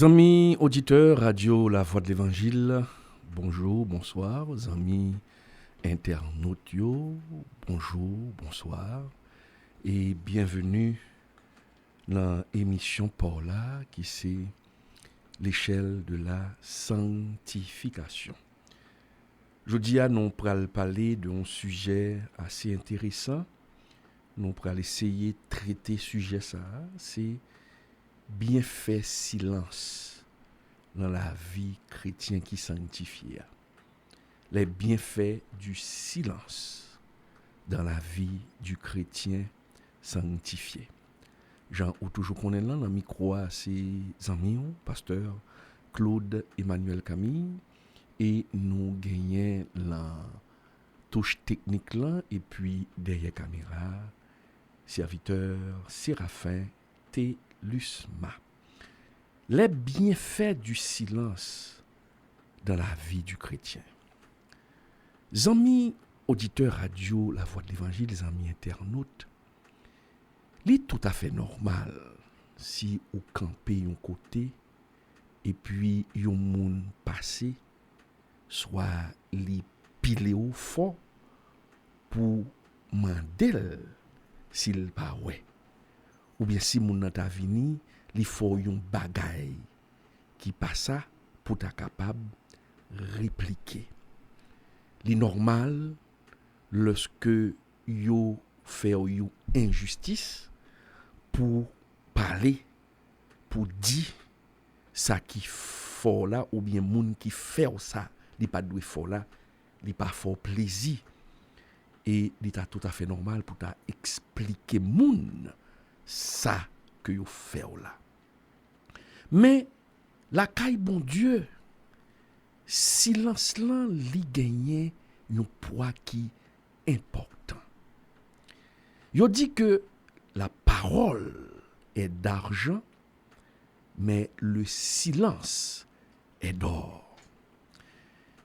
Amis auditeurs, Radio La Voix de l'Évangile, bonjour, bonsoir. Amis internautes, bonjour, bonsoir. Et bienvenue dans l'émission Paula qui c'est l'échelle de la sanctification. Aujourd'hui, nous allons parler d'un sujet assez intéressant. Nous allons essayer de traiter ce sujet, c'est bien fait silence dans la vie chrétienne qui sanctifie. Les bienfaits du silence dans la vie du chrétien sanctifié. Jean ou toujours qu'on est là dans le micro, c'est amis, pasteur Claude Emmanuel Camille, et nous gagnons la touche technique là, et puis derrière caméra, serviteur Séraphin T. Lusma. Les bienfaits du silence dans la vie du chrétien. Amis auditeurs radio La Voix de l'Évangile, les amis internautes, il est tout à fait normal si vous campez un côté et puis yon moun passé, soit li pile au fond pour mandel s'il pas ouais. Ou bien si moun nan ta vini, li faut yon bagay qui passa pour ta capable répliquer. Li normal lorsque yo fait yon injustice pour parler, pour dire ça qui faut là, ou bien moun qui fait ça, li pas doué fort là, li pas fort plaisir. Et li ta tout à fait normal pour ta expliquer moun ça que vous faites là. Mais la caille bon Dieu, silence là li gagne un poids qui important. Yo dit que la parole est d'argent, mais le silence est d'or.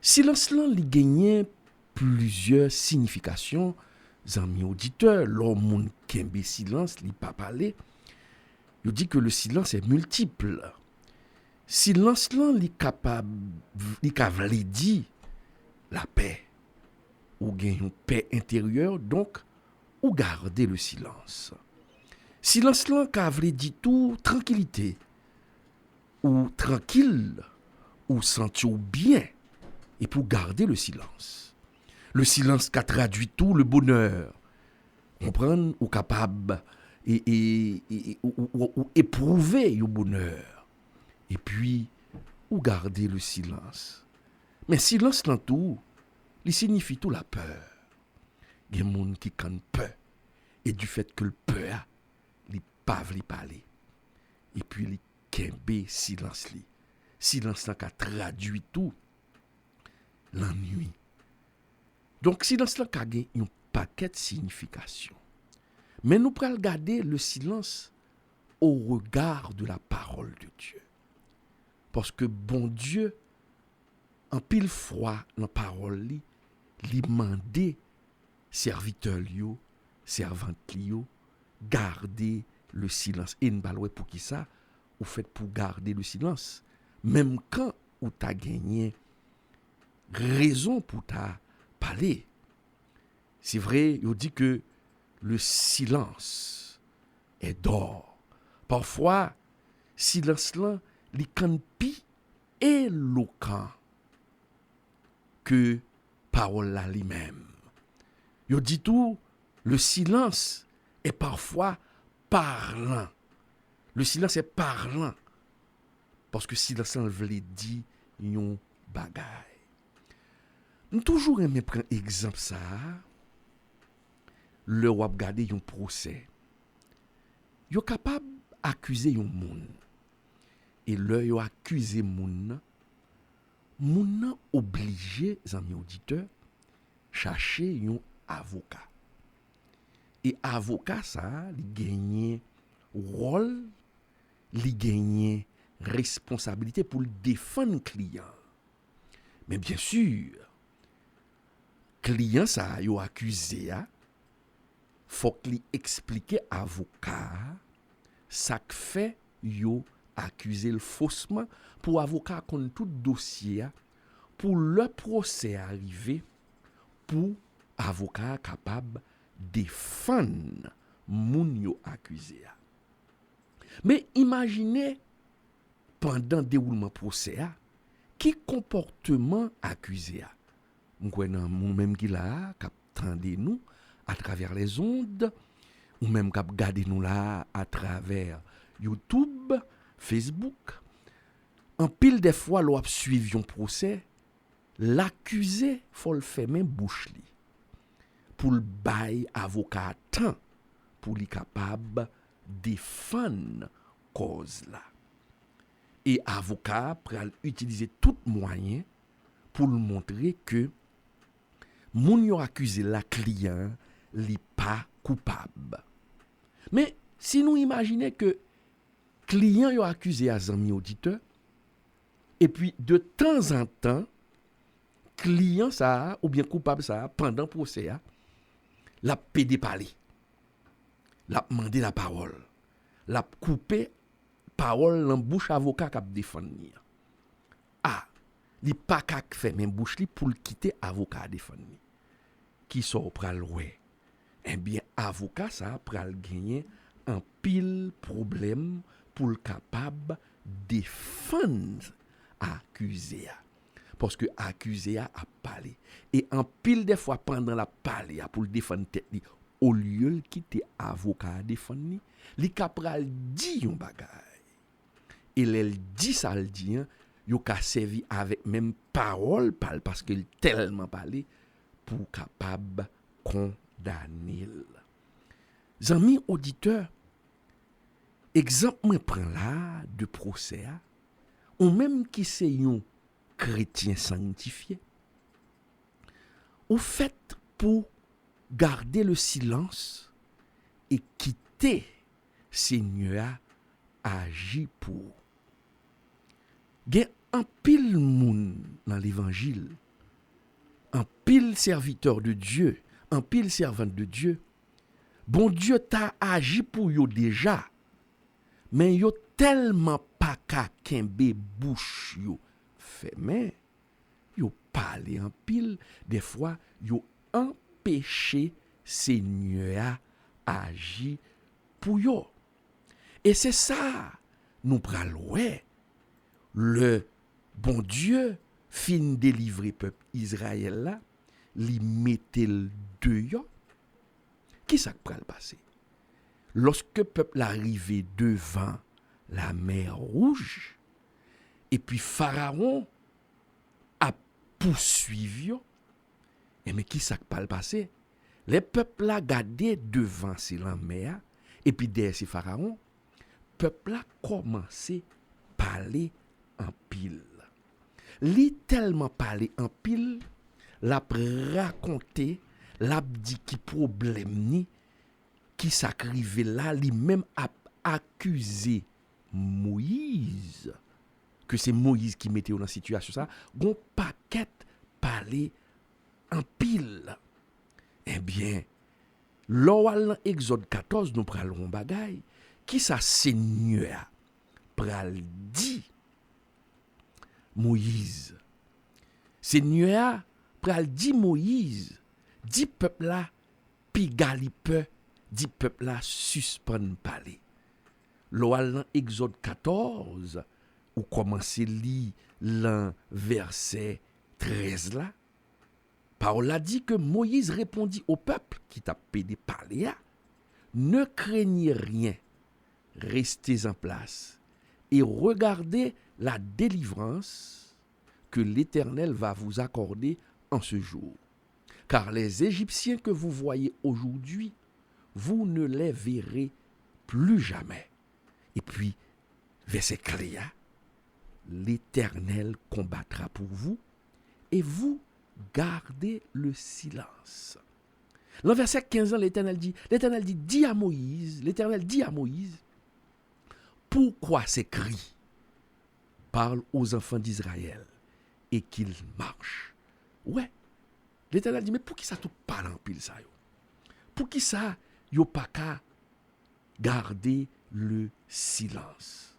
Silence là li gagne plusieurs significations. Amis auditeurs, l'homme moun kembe silence, li pa parler. Il dit que le silence est multiple. Silence là li capable, li kavle di la paix. Ou gen une paix intérieure, donc ou garder le silence. Silence là kavle di tout tranquillité. Ou tranquille, ou sentir bien, et pour garder le silence. Le silence qui traduit tout le bonheur. Comprendre ou capable ou éprouver le bonheur. Et puis, ou garder le silence. Mais silence dans tout, il signifie tout la peur. Il y a des gens qui ont peur. Et du fait que le peur, ils ne peuvent pas parler. Et puis, ils kembe silence. Silence qui traduit tout l'ennui. Donc, silence là a un paquet de significations. Mais nous pourrons garder le silence au regard de la parole de Dieu. Parce que bon Dieu, en pile fois dans la parole, li mande serviteur liyo, servante liyo, garder le silence. Et nous pour qui ça? Ou fait pour garder le silence. Même quand ou t'as gagné raison pour ta parler. C'est vrai, il dit que le silence est d'or. Parfois, silence là, li kan pi éloquent que parole là lui-même. Il dit tout, le silence est parfois parlant. Le silence est parlant. Parce que silence là veut dire yon bagay. Nous toujours aimé prendre exemple ça. Le wap gade yon procès. Yo capable accuser yon moun. Et le yo accusé moun nan obligé amis auditeurs chercher yon avocat. Et avocat ça, li gagne rôle, li gagne responsabilité pour défendre client. Mais bien sûr, client ça yo accusé a faut qu'il explique avocat ça que fait yo accusé le faussement pour avocat contre tout dossier pour le procès arrivé pour avocat capable défendre moun yo accusé. Mais imaginez pendant déroulement procès qui comportement accusé a. M'kwen moun même qui là k'ap tande nous à travers les ondes ou même k'ap gade nous là à travers YouTube, Facebook. En pile des fois l'on suivi un procès, l'accusé faut le faire même bouche li pour le bail avocat temps pour li capable défendre cause là. Et avocat pral utiliser tout moyen pour le montrer que moun yo accusé la client li pas coupable. Mais si nous imaginons que client yo accusé à zami auditeur et puis de temps en temps client ça ou bien coupable ça pendant procès l'a pédé parler. L'a demandé la parole. L'a coupé parole dans bouche avocat qui défendre. Ah, li pas ka fait même bouche li pour quitter avocat défendre. Qui sort pral ouais. Eh bien avocat ça pral gagner un pile problème pour le capable défendre accusé. Parce que accusé a parlé et en pile des fois pendant la parler pour le défendre tête li au lieu de quitter avocat défendre li capral dit yon bagay. Et elle dit ça le dit yo ka servi avec même parole parce qu'il tellement parlé pour capable condamner. Amis auditeurs, exemple moi prend là de procès ou même qui c'est un chrétien sanctifié ou fait pour garder le silence et quitter Seigneur agit pour. Gen un pile moun dans l'évangile, un pile serviteur de Dieu, un pile servante de Dieu. Bon Dieu t'a agi pour yo déjà, mais yo tellement pas ka kembe bouche yo fermé, yo parler en pile, des fois yo empêcher Seigneur agir pour yo. Et c'est ça nous pral ouais. Le bon Dieu fin délivrer peuple Israël là, li mettait le dehors. Qui ça pral passer? Lorsque peuple arrivé devant la mer Rouge et puis Pharaon a poursuivi, et mais qui ça pral passer? Les peuples là gardé devant la mer et puis derrière c'est Pharaon, peuple là commencé parler en pile. Li tellement parler en pile, l'a raconté, l'a dit qui problème ni qui s'acrive là, li même a accusé Moïse que c'est Moïse qui mettait dans situation ça, gon paquet parler en pile. Eh bien, l'oral Exode 14 nous pralons bagay qui ça Seigneur pral dit Moïse. Seigneur pral dit Moïse, dit peuple là pi galipe, dit peuple là suspend parler. L'oral Exode 14 ou commencer li l'an verset 13 là. Parole a dit que Moïse répondit au peuple qui t'a pédé parler, ne craignez rien, restez en place et regardez la délivrance que l'Éternel va vous accorder en ce jour. Car les Égyptiens que vous voyez aujourd'hui, vous ne les verrez plus jamais. Et puis, verset clair, l'Éternel combattra pour vous et vous gardez le silence. Dans verset 15, l'Éternel dit, l'Éternel dit à Moïse, pourquoi ces cris parlent aux enfants d'Israël et qu'ils marchent? Ouais, l'Éternel dit, mais pour qui ça tout parle en pile ça yo? Pour qui ça yo pas qu'à garder le silence?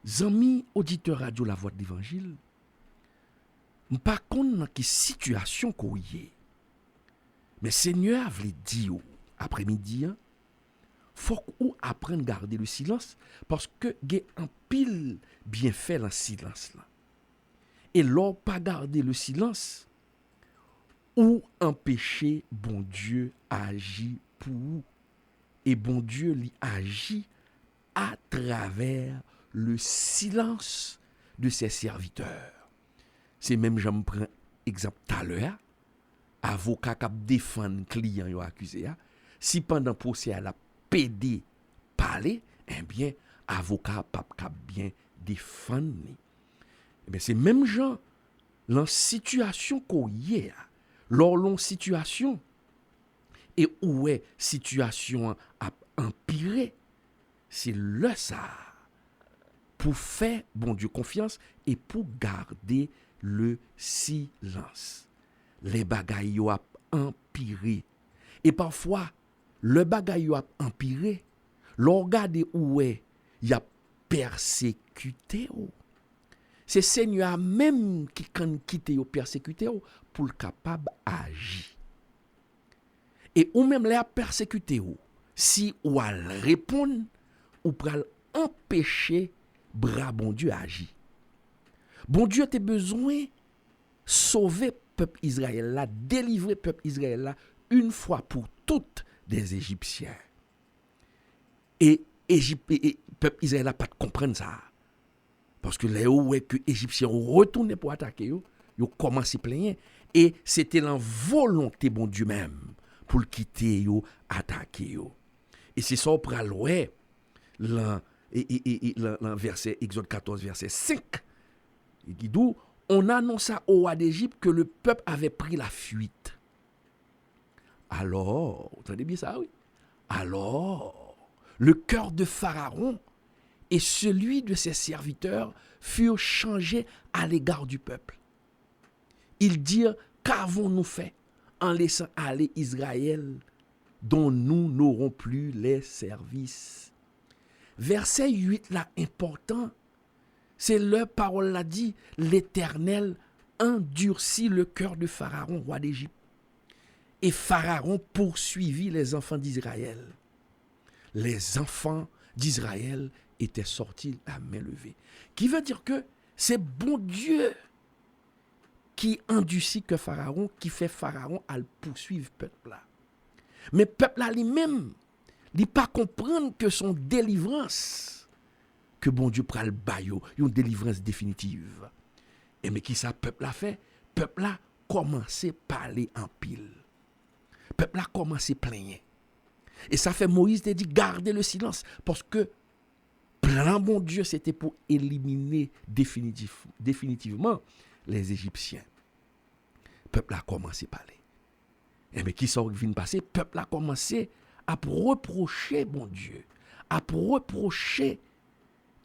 Zami auditeur radio La Voix de l'Évangile, m'pa konn nan ki situation ko yé. Mais Seigneur vle di ou après-midi, faut ou apprendre à garder le silence parce que gen un pile bien fait dans silence là. Et l'on pas garder le silence ou empêcher bon Dieu agir pour vous. Et bon Dieu lui agit à travers le silence de ses serviteurs. C'est même, j'en prends exemple tout à l'heure, avocat qui défend client yo accusé, si pendant procès la PD parler, eh bien, avocat pas bien défendre. Eh bien, c'est même gens, dans situation qu'on y est, lors l'on situation, et où est situation a empiré, c'est le ça, pour faire, bon Dieu, confiance, et pour garder le silence. Les bagailles ont empiré. Et parfois, le bagaille a empiré. L'on regarde où est, il a persécuté. C'est Seigneur même qui quand quitté ou persécuté pour le capable agir. Et ou même les a persécuté si ou a répondre ou pral empêcher bras bon Dieu agir. Bon Dieu a besoin sauver peuple Israël là, délivrer peuple Israël là une fois pour toutes des Égyptiens. Et peuple Israël n'a pas de comprendre ça. Parce que les où est que les Égyptiens ont retourné pour attaquer, ils ont commencé à plaindre. Et c'était la volonté bon Dieu même pour le quitter, ils attaquer. Et c'est ça, on prend le verset Exode 14, verset 5. Il dit d'où on annonça au roi d'Égypte que le peuple avait pris la fuite. Alors, vous entendez bien ça, oui? Alors, le cœur de Pharaon et celui de ses serviteurs furent changés à l'égard du peuple. Ils dirent, qu'avons-nous fait en laissant aller Israël, dont nous n'aurons plus les services? Verset 8 là, important, c'est leur parole l'a dit, l'Éternel endurcit le cœur de Pharaon, roi d'Égypte. Et Pharaon poursuivit les enfants d'Israël. Les enfants d'Israël étaient sortis à main levée. Qui veut dire que c'est bon Dieu qui endurcit que Pharaon, qui fait Pharaon à le poursuivre peuple là. Mais peuple là lui-même, il pas comprendre que son délivrance, que bon Dieu pral bayo, une délivrance définitive. Et mais qui ça peuple a fait? Peuple là commencé à parler en pile. Peuple a commencé à plaigner. Et ça fait Moïse te dit garder le silence parce que plan bon Dieu c'était pour éliminer définitivement les Égyptiens. Peuple a commencé à parler. Et mais qui ça vient passer? Peuple a commencé à reprocher bon Dieu, à reprocher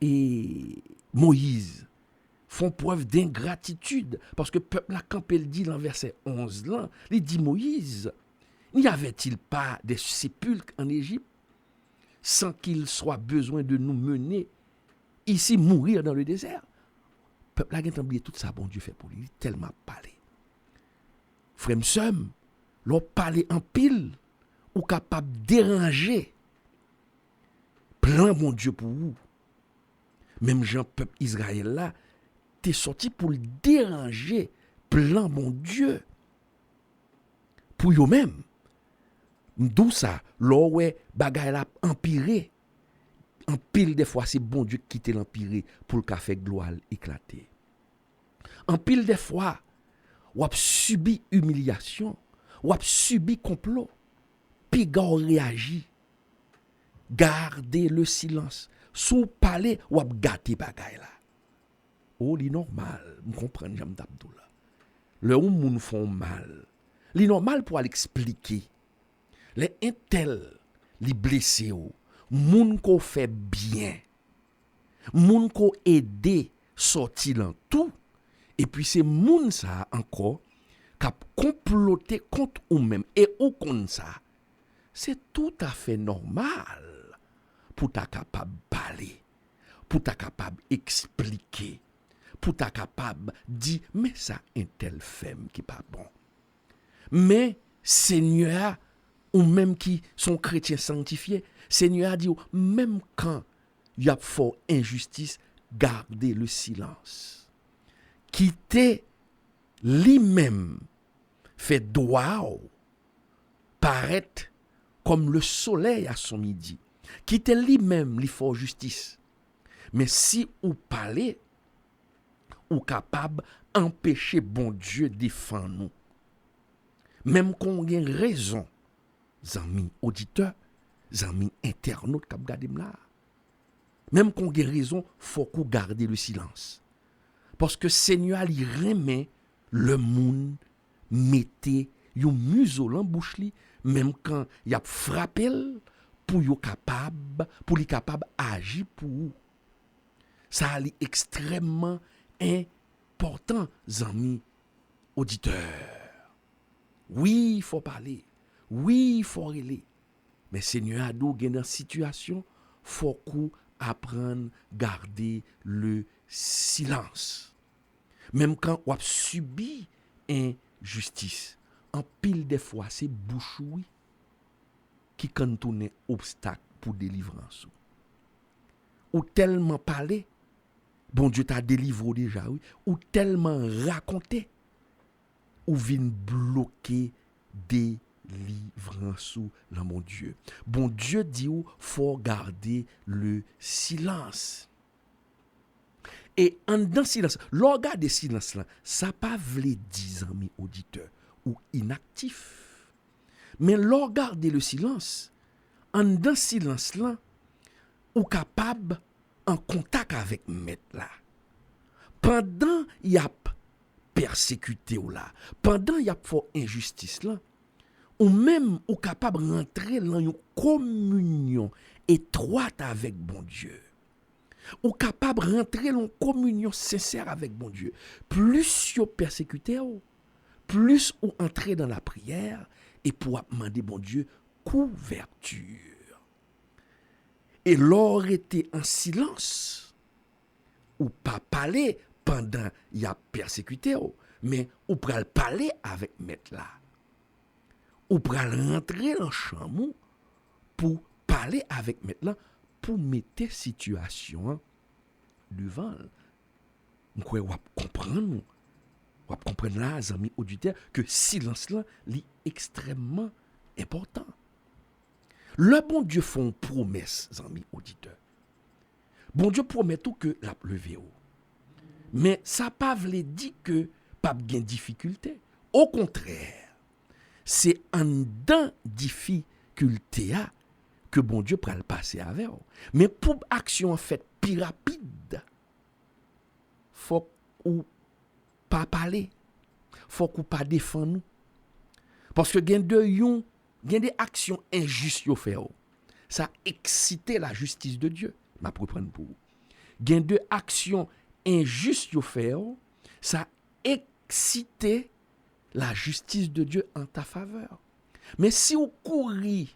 et Moïse font preuve d'ingratitude parce que peuple a campé le dit dans verset 11 là, il dit Moïse, n'y avait-il pas des sépulcres en Égypte sans qu'il soit besoin de nous mener ici mourir dans le désert? Peuple a oublié tout ça bon Dieu fait pour lui, tellement parlé. Frère m'sem, l'on parler en pile ou capable de déranger plan bon Dieu pour vous. Même Jean peuple Israël là, t'es sorti pour le déranger plan bon Dieu. Pour eux-mêmes. D'où ça, l'on ouais bagay la empiré. En pile des fois c'est bon Dieu qui quitte l'empiré pour le faire gloire éclater. En pile des fois, ou a subi humiliation, ou a subi complot, puis gars réagi. Gardez le silence. Sous parler ou a gâté bagay là. Oh, li normal, me comprendre j'aime d'Abdoula. Le ou moun font mal. Li normal pour l'expliquer. Les intel li blessé ou, moun ko fait bien. Moun ko aider sorti dans tout. Et puis c'est moun ça encore k'ap comploter contre ou même et ou kon ça. C'est tout à fait normal pour ta capable parler, pour ta capable expliquer, pour ta capable dire mais ça un tel femme qui pas bon. Mais Seigneur ou même qui sont chrétiens sanctifiés, Seigneur a dit même quand il y a fort injustice, gardez le silence. Quittez lui-même fait droit paraître comme le soleil à son midi. Quittez lui-même lui fort justice. Mais si vous parlez, ou capable d'empêcher bon Dieu défendre nous. Même qu'on ait raison, amis auditeurs, amis internautes qui regardent là. Même qu'on ait raison, faut qu'on garde le silence. Parce que Seigneur il remet le monde mettez yon museau en bouche li, même quand il a frappé pour yon capable pour li capable agir pour vous. Ça est extrêmement important, amis auditeurs. Oui, il faut parler. Oui, il faut relayer. Mais Seigneur a dit dans situation, faut qu'on apprenne à garder le silence. Même quand on a subi injustice, en pile des fois, c'est bouche oui qui contourne obstacle pour délivrance. Ou tellement parler, bon Dieu t'a délivré déjà, oui, ou tellement raconté, ou vient bloquer délivrance là, mon Dieu. Bon Dieu dit ou faut garder le silence. Et en dans silence, l'organe de silence là, ça pas vle 10 amis auditeurs ou inactif. Mais l'organe de le silence, en dans silence là, ou capable en contact avec maître là. Pendant y a persécuté ou là, pendant y a fort injustice là, ou même ou capable rentrer dans une communion étroite avec bon Dieu. Ou capable rentrer dans une communion sincère avec bon Dieu. Plus vous persécuté, plus vous entrez dans la prière et pour demander bon Dieu couverture. Et l'or était en silence ou pas parler pendant il y a persécuté, mais ou pral parler avec maître là. Ou pral rentrer dans chambre pour parler avec maître là pour mettre situation devant. On croit comprendre là amis auditeurs que silence là est extrêmement important. Le bon Dieu fait une promesse amis auditeurs. Bon Dieu promet tout que la levé. Mais ça pas veut dire que pas de difficulté. Au contraire, c'est en dans difficulté que bon Dieu prend le passer avec. Mais pour action en fait plus rapide, faut ou pas parler, faut qu'on pas défendre nous. Parce que gain des actions injustes yo fait. Ça excite la justice de Dieu. M'a reprendre pour vous. Gain de actions injustes yo fait, ça excite la justice de Dieu en ta faveur. Mais si vous courez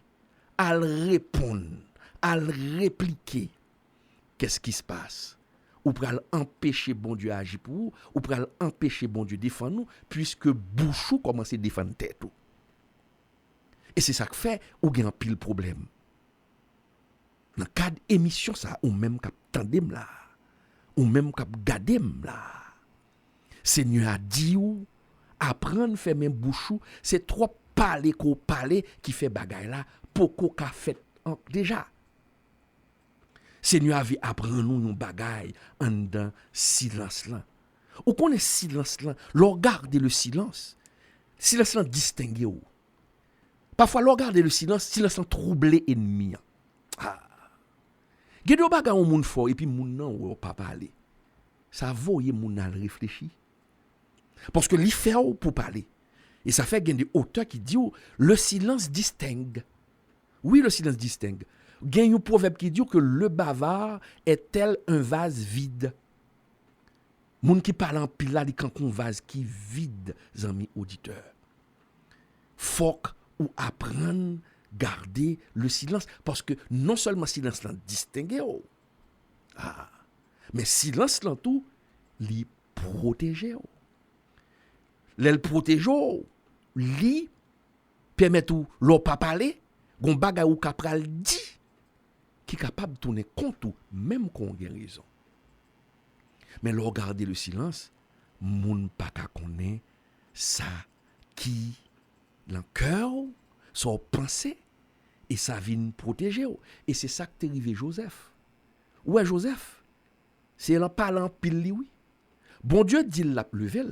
à le répondre, à le répliquer, qu'est-ce qui se passe? Ou pour empêcher bon Dieu agir pour vous, ou pour empêcher bon Dieu défendre nous, puisque bouchou commence à défendre tête. Et c'est ça que fait ou gagne pile problème. Dans le cadre d'émission ça, ou même cap tandem là, ou même cap gadem là. Seigneur a dit ou apprendre faire même bouchou, c'est trop parler qui fait bagaille là pour qu'on ka fait déjà. Seigneur avait apprendre nous une bagaille en dans silence là. Ou qu'on est silence là, l'on garde le silence. Silence là distingué ou. Parfois l'on garde le silence là troubler ennemi. Ah. Gèdo bagaille on moun fort et puis moun nan ou pas parler. Ça voye moun al réfléchir. Parce que li fait pour parler. Et ça fait qu'il y a des auteurs qui disent le silence distingue. Oui, le silence distingue. Il y a un proverbe qui dit que le bavard est tel un vase vide. Moun qui parle en pile là, dit quand un vase qui vide, amis auditeurs. Faut ou apprendre garder le silence parce que non seulement silence là distingue. Ah, Mais silence là tout, li protéger. L'elle protège, li permet tout l'on pas parler, gon bagay ou kapral dit qui capable de tourner compte ou même qu'on a raison. Mais l'on garde le silence, moun pas ka connaît ça qui dans cœur, son pensée et ça vient protéger. Et c'est ça que t'est arrivé Joseph. Ouais Joseph, c'est en parlant pile oui. Bon Dieu dit la lever.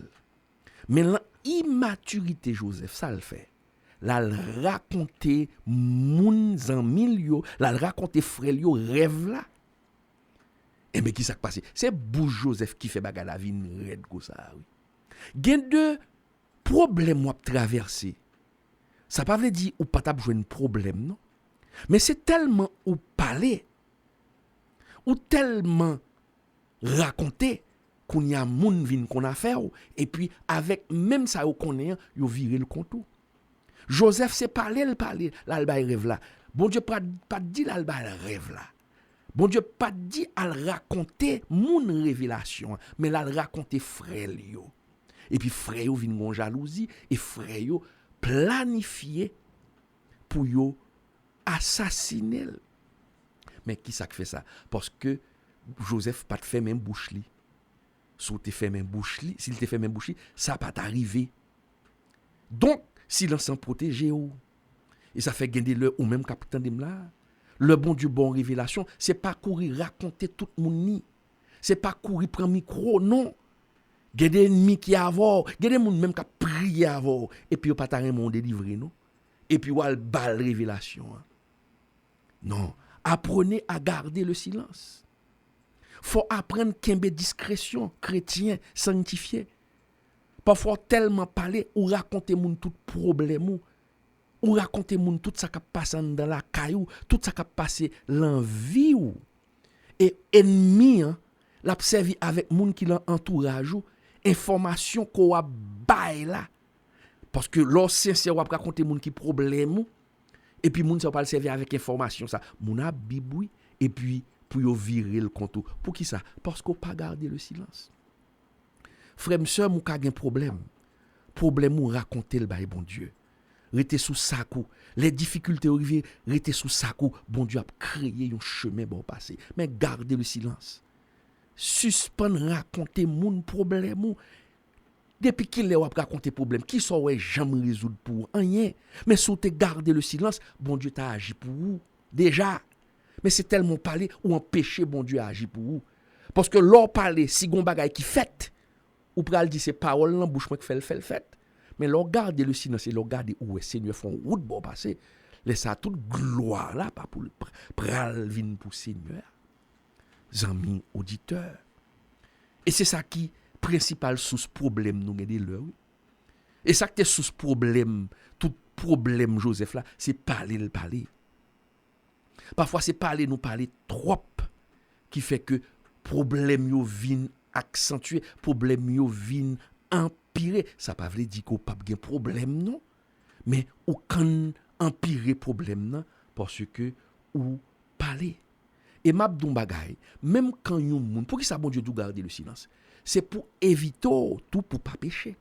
Mais l'immaturité Joseph, ça le fait. La raconter moun en milieu, la raconter frère yo rêve là. Et mais qui ça passe? C'est bouche Joseph qui fait bagarre la vie red comme ça oui. Gen de problème ou traverser. Ça pas veut dire ou pas t'a jouer un problème non. Mais c'est tellement ou parler ou tellement raconter qu'on y a moun vin qu'on a fait et puis avec même ça ou connaît yo virer le compte. Joseph c'est parler là il rêve là. Bon Dieu pas dit là il rêve là. Bon Dieu pas dit à raconter moun révélation mais là raconter frère yo. Et puis frère yo vinn gon jalousie et frère yo planifié pour yo assassiner. Mais qui ça fait ça? Parce que Joseph pas fait même bouche li. S'il te fait même bouche li, ça pas t'arriver. Donc silence sans protéger ou. Et ça fait gagner le ou même capitaine de là. Le bon Dieu bon révélation, c'est pas courir raconter tout moun ni. C'est pas courir prendre micro non. Gè des ennemis qui avò, gè des moun même qui prier avò et puis pas ta monde délivrer non. Et puis ou al bal révélation. Non, apprenez à garder le silence. Faut apprendre kembe discrétion chrétien sanctifié. Parfois tellement parler ou raconter moun tout problème ou raconter moun tout ça qui passe dans la caillou, tout ça qui passe l'envie ou et ennemi l'a servi avec moun qui l'entourage ou information qu'on a bail là parce que lorsque sincère ou raconter moun qui problème et puis moun ça pas le servir avec information ça moun a biboui et puis pour yo virer le compte pour qui ça parce qu'on pas garder le silence. Frère sœur mou ka gen problème ou raconter le bail bon Dieu rester sous sakou les difficultés arrivées rester sous sakou bon Dieu a créé un chemin bon passé mais garder le silence suspendre raconter moun problème ou depuis qu'il a raconter problème qui sont jamais résoudre pour rien mais si tu garder le silence bon Dieu t'a agi pour vous déjà mais c'est tellement parler ou empêcher bon Dieu agir pour vous parce que l'or parler si gon bagay qui fait ou pral dit c'est parole dans bouche moi qui fait mais l'or garder le silence et l'or garder où est Seigneur font route bon passer laisse ça toute gloire là pas pour pral vinn pour Seigneur amis auditeurs et c'est ça qui principal source problème nous gade l'heure et ça qui est source problème tout problème Joseph là c'est parler parfois c'est parler trop qui fait que problème yo vinn accentuer problème yo vinn empirer ça pas veut dire qu'on pas gen problème non mais ou kan empirer problème non parce que ou parler et m'abdon bagay même quand yon moun pour qui ça bon Dieu dou garder le silence c'est pour éviter tout pour pas pécher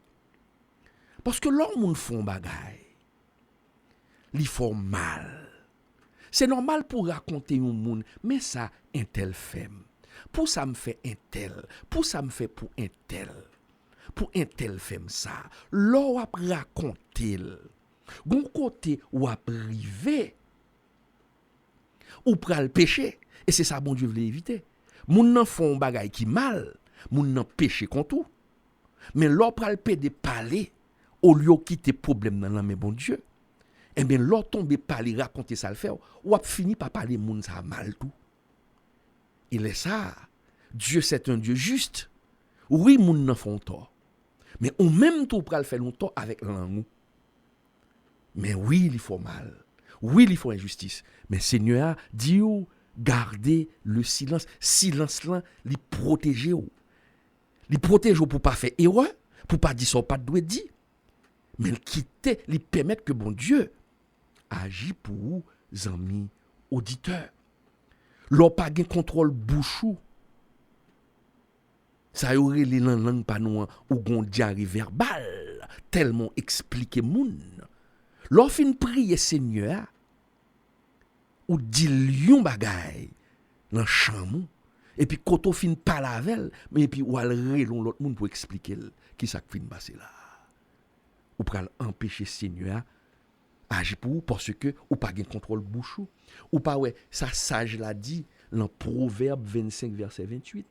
parce que l'homme moun font bagay li font mal c'est normal pour raconter yon moun mais ça un tel femme pour ça me fait un tel pour ça me fait pour un tel femme ça l'on a raconter gon côté ou a privé ou pral péché et c'est ça bon Dieu veut éviter moun nan font bagay qui mal moun nan péché contre tout mais l'on pral pédé parler au lieu quitter problème dans la main bon Dieu et bien l'on tomber parler raconter ça le faire ou a fini par parler moun ça mal tout il est ça Dieu c'est un Dieu juste oui moun nan font tort mais ou même tout pral faire longtemps avec langue mais oui il faut mal oui il faut injustice mais Seigneur dit ou garder le silence là li protéger ou pour pas faire erreur pour pas dire ça pas doit dire mais quitter li permettre que bon Dieu agit pour vous amis auditeurs l'on pas gen contrôle bouchou Ça y aurait les langues pas nous ou gon diarrhée verbale tellement expliquer moun. Lorsqu'on prie Seigneur ou dit lion bagay dans chambre et puis quand on fin parler avec elle mais puis ou al relon l'autre monde pour expliquer qui ça fin passer là. Ou pral empêcher Seigneur agir pour vous parce que ou pas gain contrôle bouche ou pas ouais ça sage l'a dit dans Proverbe 25 verset 28.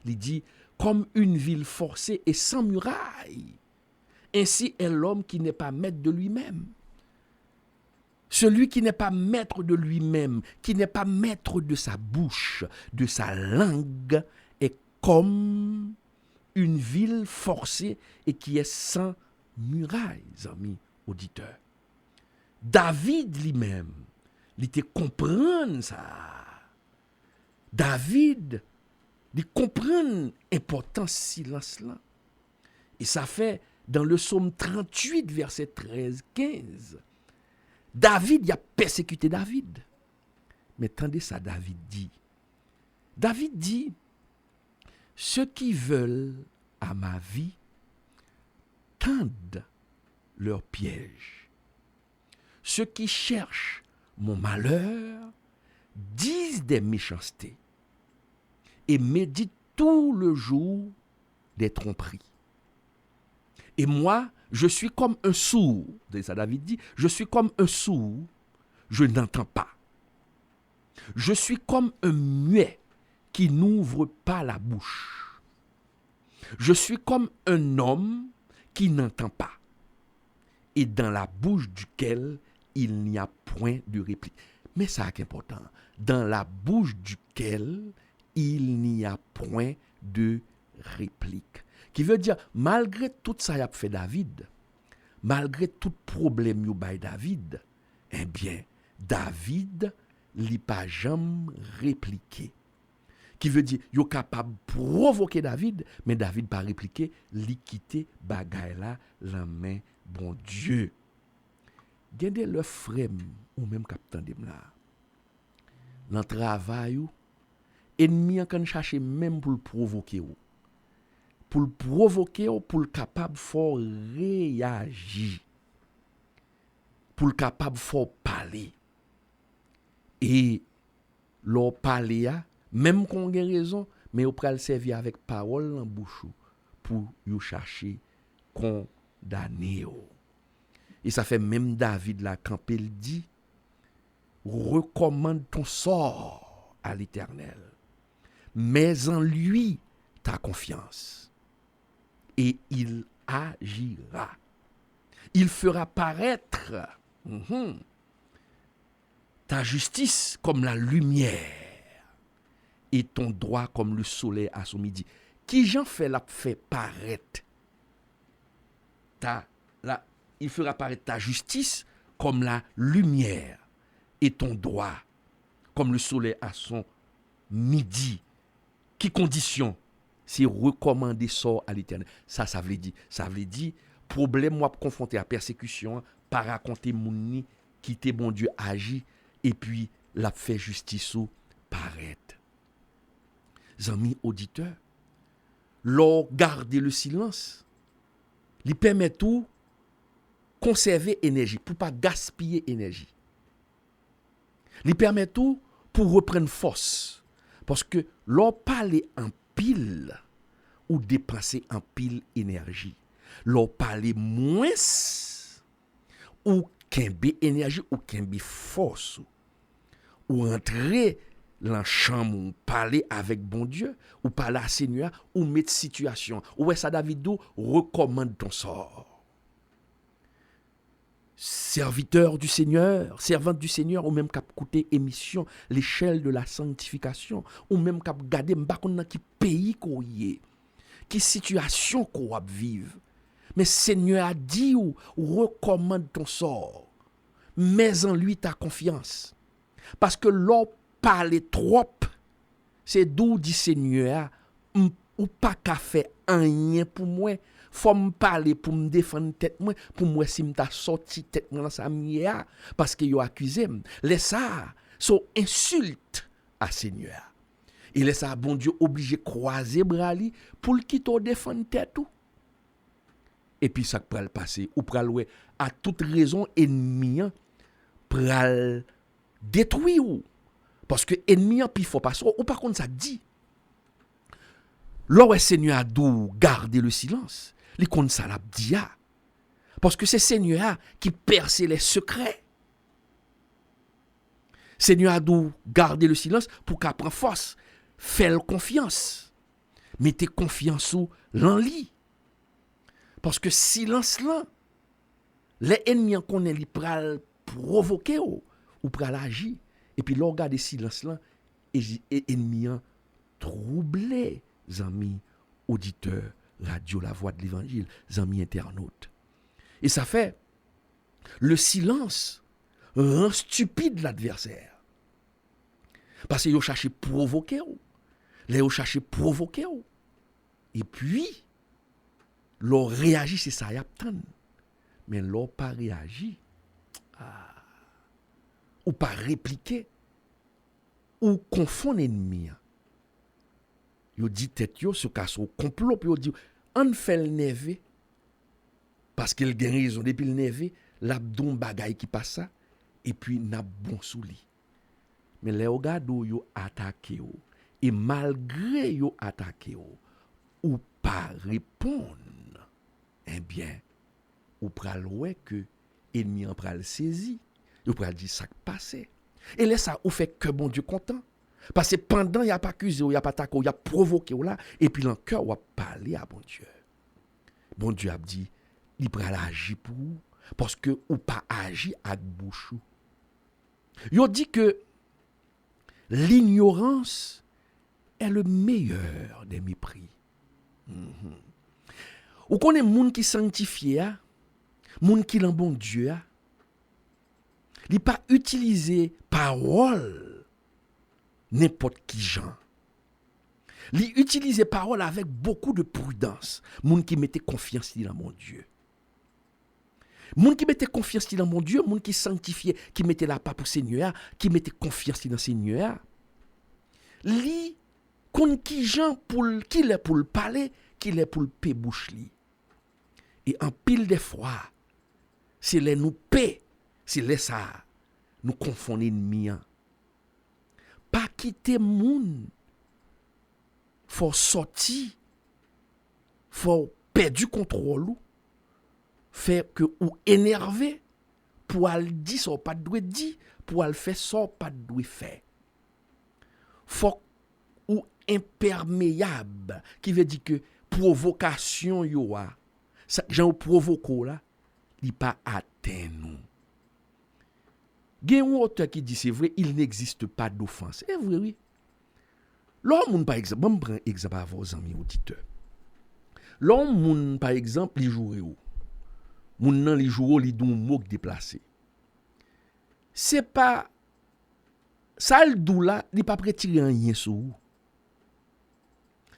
Il dit comme une ville forcée et sans muraille. Ainsi est l'homme qui n'est pas maître de lui-même. Celui qui n'est pas maître de lui-même, qui n'est pas maître de sa bouche, de sa langue, est comme une ville forcée et qui est sans murailles, amis auditeurs. David lui-même, il était comprendre ça. David, il comprend l'importance silence là. Et ça fait dans le psaume 38, verset 13-15. David, il a persécuté David. Mais tendez ça, David dit, ceux qui veulent à ma vie tendent leur piège. Ceux qui cherchent mon malheur disent des méchancetés et méditent tout le jour des tromperies. Et moi, je suis comme un sourd. C'est ça, David dit, je suis comme un sourd, je n'entends pas. Je suis comme un muet qui n'ouvre pas la bouche. Je suis comme un homme qui n'entend pas. Et dans la bouche duquel il n'y a point de réplique. Mais ça est important. Dans la bouche duquel il n'y a point de réplique. Qui veut dire, malgré tout ça qu'a fait David, malgré tout problème qu'a bay David, eh bien, David n'a pas jamais répliqué. Qui veut dire, il est capable de provoquer David, mais David pas répliqué, il quitter bagay la main bon Dieu. Gardez le frère ou même capitaine de là. Dans le travail, ennemi en chercher même pour le provoquer ou. Pour le provoquer ou pour le capable fort réagir. Pour le capable fort parler. Et leur parler même qu'on a raison, mais on peut le servir avec parole en bouche pour y chercher condamner. Et ça fait même David là quand il dit recommande ton sort à l'Éternel. Mets en lui ta confiance. Et il agira. Il fera paraître ta justice comme la lumière et ton droit comme le soleil à son midi. Qui j'en fait la fait paraître il fera paraître ta justice comme la lumière et ton droit comme le soleil à son midi. Qui condition? C'est recommander sort à l'Éternel. Ça veut dire, problème moi confronté à persécution, pas raconter mouni, quitter bon Dieu agit et puis la fait justice ou paraître. Amis auditeurs, leur garder le silence, lui permet tout conserver énergie pour pas gaspiller énergie. Lui permet tout pour reprendre force parce que leur parler en pile ou dépenser en pile énergie. Leur parler moins ou kembe énergie ou kembe force ou entrer dans la chambre ou parler avec bon Dieu ou parler à Seigneur ou mettre situation. Ou ça David recommande ton sort. Serviteur du Seigneur, servante du Seigneur, ou même cap écouter émission l'échelle de la sanctification, ou même cap garder m'bakonna qui pays qu'on y est, qui situation qu'on va vivre. Mais Seigneur a dit ou recommande ton sort. Mets en lui ta confiance. Parce que l'on parle trop, c'est d'où dit Seigneur, ou pas qu'à faire rien pour moi. Faut me parler pour me défendre tête moi pour moi si m'ta sorti tête dans sa mière parce que yo accusé laisse ça so insulte à Seigneur Et là, ça, bon Dieu, obligé de croiser bras li pour le quitter défendre tête tout. Et puis, ça peut le passer. Ou pral ouais, à toute raison, ennemi, pral détruire ou. Parce que ennemi, puis il faut pas ça. Ou par contre, ça dit. Là, Seigneur a dû garder le silence. Les comptes ça l'a dit. Parce que c'est Seigneur qui perce les secrets. Seigneur a dû garder le silence pour qu'elle prenne force. Faire confiance. Mettez confiance sous l'enlit. Parce que silence là, les ennemis qu'on est pral provoquer ou pral agir. Et puis là, regardez silence là, et ennemis troublés, amis auditeurs, radio La Voix de l'Évangile, amis internautes. Et ça fait, le silence rend stupide l'adversaire. Parce qu'il cherche provoquer ou. Là, il cherche provoquer ou. Et puis, l'on réagit, c'est ça, y a tant. Mais l'on pas réagi, ou pas répliquer, ou confond l'ennemi. Yo dit tête yo, se casse au complot, puis yo dit, on fait le neve, parce qu'il a raison, depuis le neve, l'abdon bagay qui passe ça, et puis n'a bon sous li. Mais les regards yo attaqué yo, et malgré yo attaqué yo, ou pas répondre, eh bien, ou pral ouais que ennemi en pral saisi, ou pral dit ça passé. Et là ça ou fait que bon Dieu content. Parce que pendant il y a pas accusé, il y a pas attaqué, il y a provoqué là et puis dans cœur ou a parlé à bon Dieu. Bon Dieu a dit il pral agir pour vous parce que ou pas agir avec bouche. Yo dit que l'ignorance est le meilleur des mépris. Ou connaît moun qui sanctifié, moun qui l'en bon Dieu, il pas utiliser parole n'importe qui gens. Il utilise parole avec beaucoup de prudence. Moun qui mettait confiance dans mon Dieu. Moun qui mettait confiance dans mon Dieu, moun qui sanctifiait, qui mettait la part pour Seigneur, qui mettait confiance dans Seigneur. Li kon qui gens pour qui est pour le parler, qui est pour le paix bouche li. Et en pile de fois, c'est les nous paix, c'est les ça nous confondons ennemis. Pas quitter moun. Faut sortir, faut perdre du contrôle, faire que ou énervé pour aller dire ça pas doit dire, pour aller faire ça pas doit faire. Faut ou imperméable qui veut dire que provocation yo a, ça gens provoque là, il pas atteint nous. Gen un auteur qui dit c'est vrai, il n'existe pas d'offense. C'est vrai oui. L'homme, par exemple, je prends un exemple à vos amis auditeurs. L'homme, par exemple, il joue où? Moun nan li joue li dou mot déplacé. C'est pas ça le dou là, il pas retirer rien sur.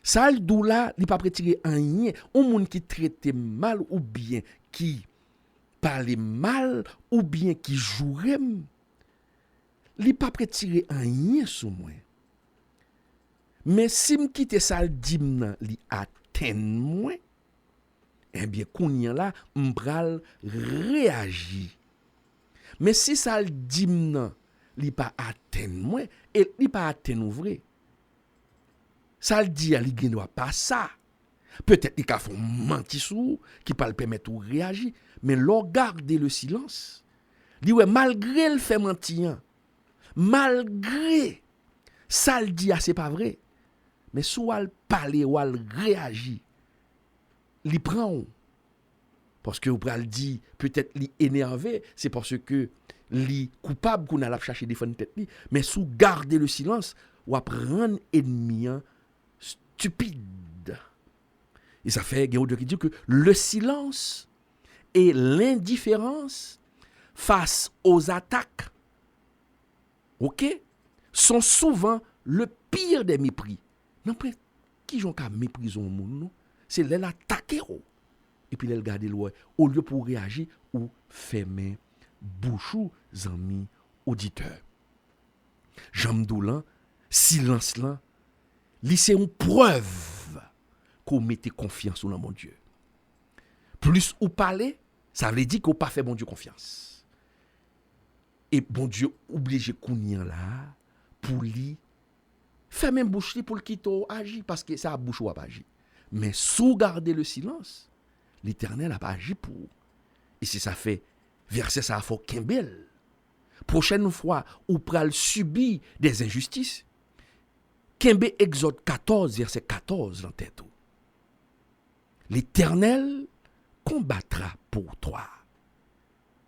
Ça le dou là, il pas retirer rien. Un monde qui traite mal ou bien qui parle mal ou bien qui joue, il pas retirer rien sur moi. Mais si me quitte ça le dim li atteint moi, eh bien kounya là m'pral réagir. Mais si ça le dim li pas atteint moi et li pas atteint vrai. Ça le dit li gen doit pas ça. Peut-être il ka font menti sou qui pas le permettre ou réagir, mais l'on garder le silence. Li ouais malgré le fait mentir, malgré ça le dit c'est pas vrai. Mais soit elle parle ou elle réagit, il prend. Parce que vous pral dit peut-être il énervé, c'est parce que il coupable qu'on a chercher défendre tête li, mais sous garder le silence ou prendre ennemi stupide. Et ça fait Géodo qui dit que le silence et l'indifférence face aux attaques, OK, sont souvent le pire des mépris. Non, qui j'ont qu'à mépriser au monde, non? C'est l'attaquer. Et puis, garder loin. Au lieu pour réagir ou fermer bouche ou amis auditeurs. J'aime là, silence là, c'est une preuve qu'on mette confiance dans mon Dieu. Plus ou parler, ça veut dire qu'on pas fait bon Dieu confiance. Et bon Dieu obligé qu'on y là pour lui faire même bouche pour le quitter agir parce que ça a bouche ou a pas agi. Mais sous garder le silence, l'Éternel a pas agi pour. Et si ça fait verset ça faut Kimbel. Prochaine fois ou pral subir des injustices. Kembe Exode 14 verset 14 dans tête. L'Éternel combattra pour toi.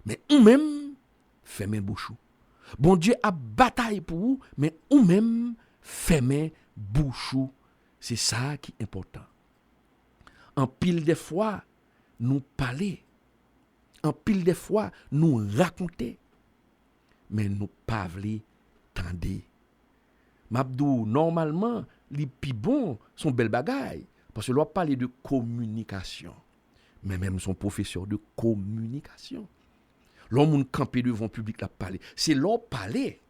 Mais ou même fermez bouche. Bon Dieu a bataille pour vous, mais ou même fermez bouche. C'est ça qui est important. En pile des fois, nous parler. En pile des fois, nous raconter. Mais nous pas vle tendre. Mabdou, normalement, les plus bons sont belles bagailles. Parce que l'on parle de communication. Mais même son professeur de communication. L'homme campé devant le public a parlé. C'est l'on parler.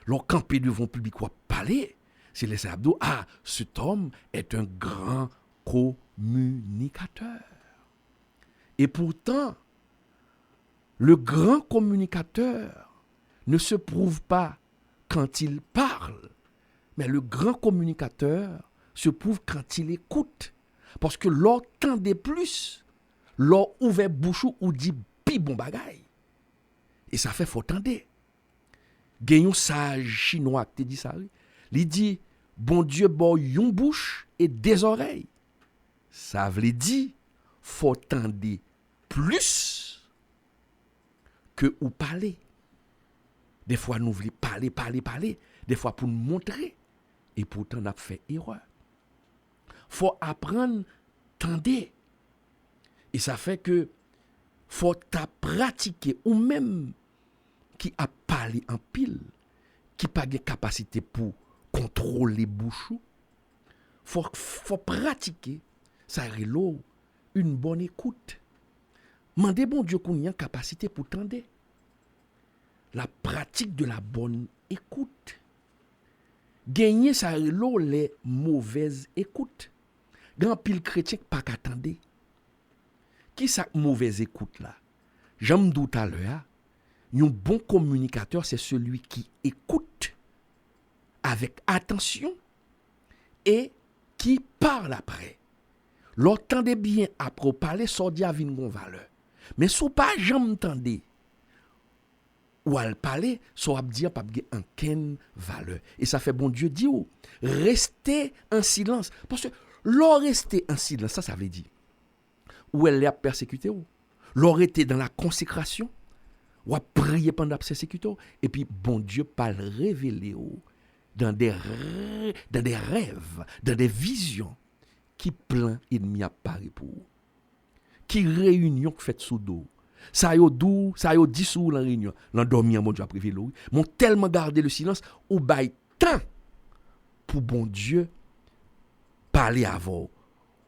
L'on campé devant le public a parler. C'est les abdos. Ah, cet homme est un grand communicateur. Et pourtant, le grand communicateur ne se prouve pas quand il parle. Mais le grand communicateur se prouve quand il écoute. Parce que l'entendait plus, l'on ouvert bouche ou dit pi bon bagay. Et ça fait faut tendre. Genyon sage chinois qui te dit ça. Il dit bon Dieu bon yon bouche et des oreilles. Ça veut dire faut tendre plus que ou parler. Des fois nous voulons parler, des fois pour nous montrer et pourtant on a fait erreur. Faut apprendre tendre. Et ça fait que faut ta pratiquer ou même qui a parlé en pile, qui pas de capacité pour contrôler bouche, faut pratiquer ça relo une bonne écoute. Mandez bon Dieu qu'on y a capacité pour tendre. La pratique de la bonne écoute. Gagner ça relo les mauvaises écoutes. Grand pile chrétien pas qu'attendre. Qui ça mauvaise écoute là? J'aime tout à l'heure. Un bon communicateur, c'est celui qui écoute avec attention et qui parle après. L'entendez bien après parler, ça dit à une valeur. Mais si vous pas jamais entendez ou à parler, ça va dire pas en quelle valeur. Et ça fait bon Dieu dit restez en silence parce que l'on rester en silence, ça veut dire ou elle l'a persécuté ou l'on était dans la consécration ou à prier pendant la persécution et puis bon Dieu parle révéler dans des rêves, dans des visions qui plein ennemi apparaît pour qui réunion fait sous dos ça yo dou ça yo dissous la réunion l'endormi mon Dieu a révélé m'ont tellement gardé le silence ou bail temps pour bon Dieu parler avant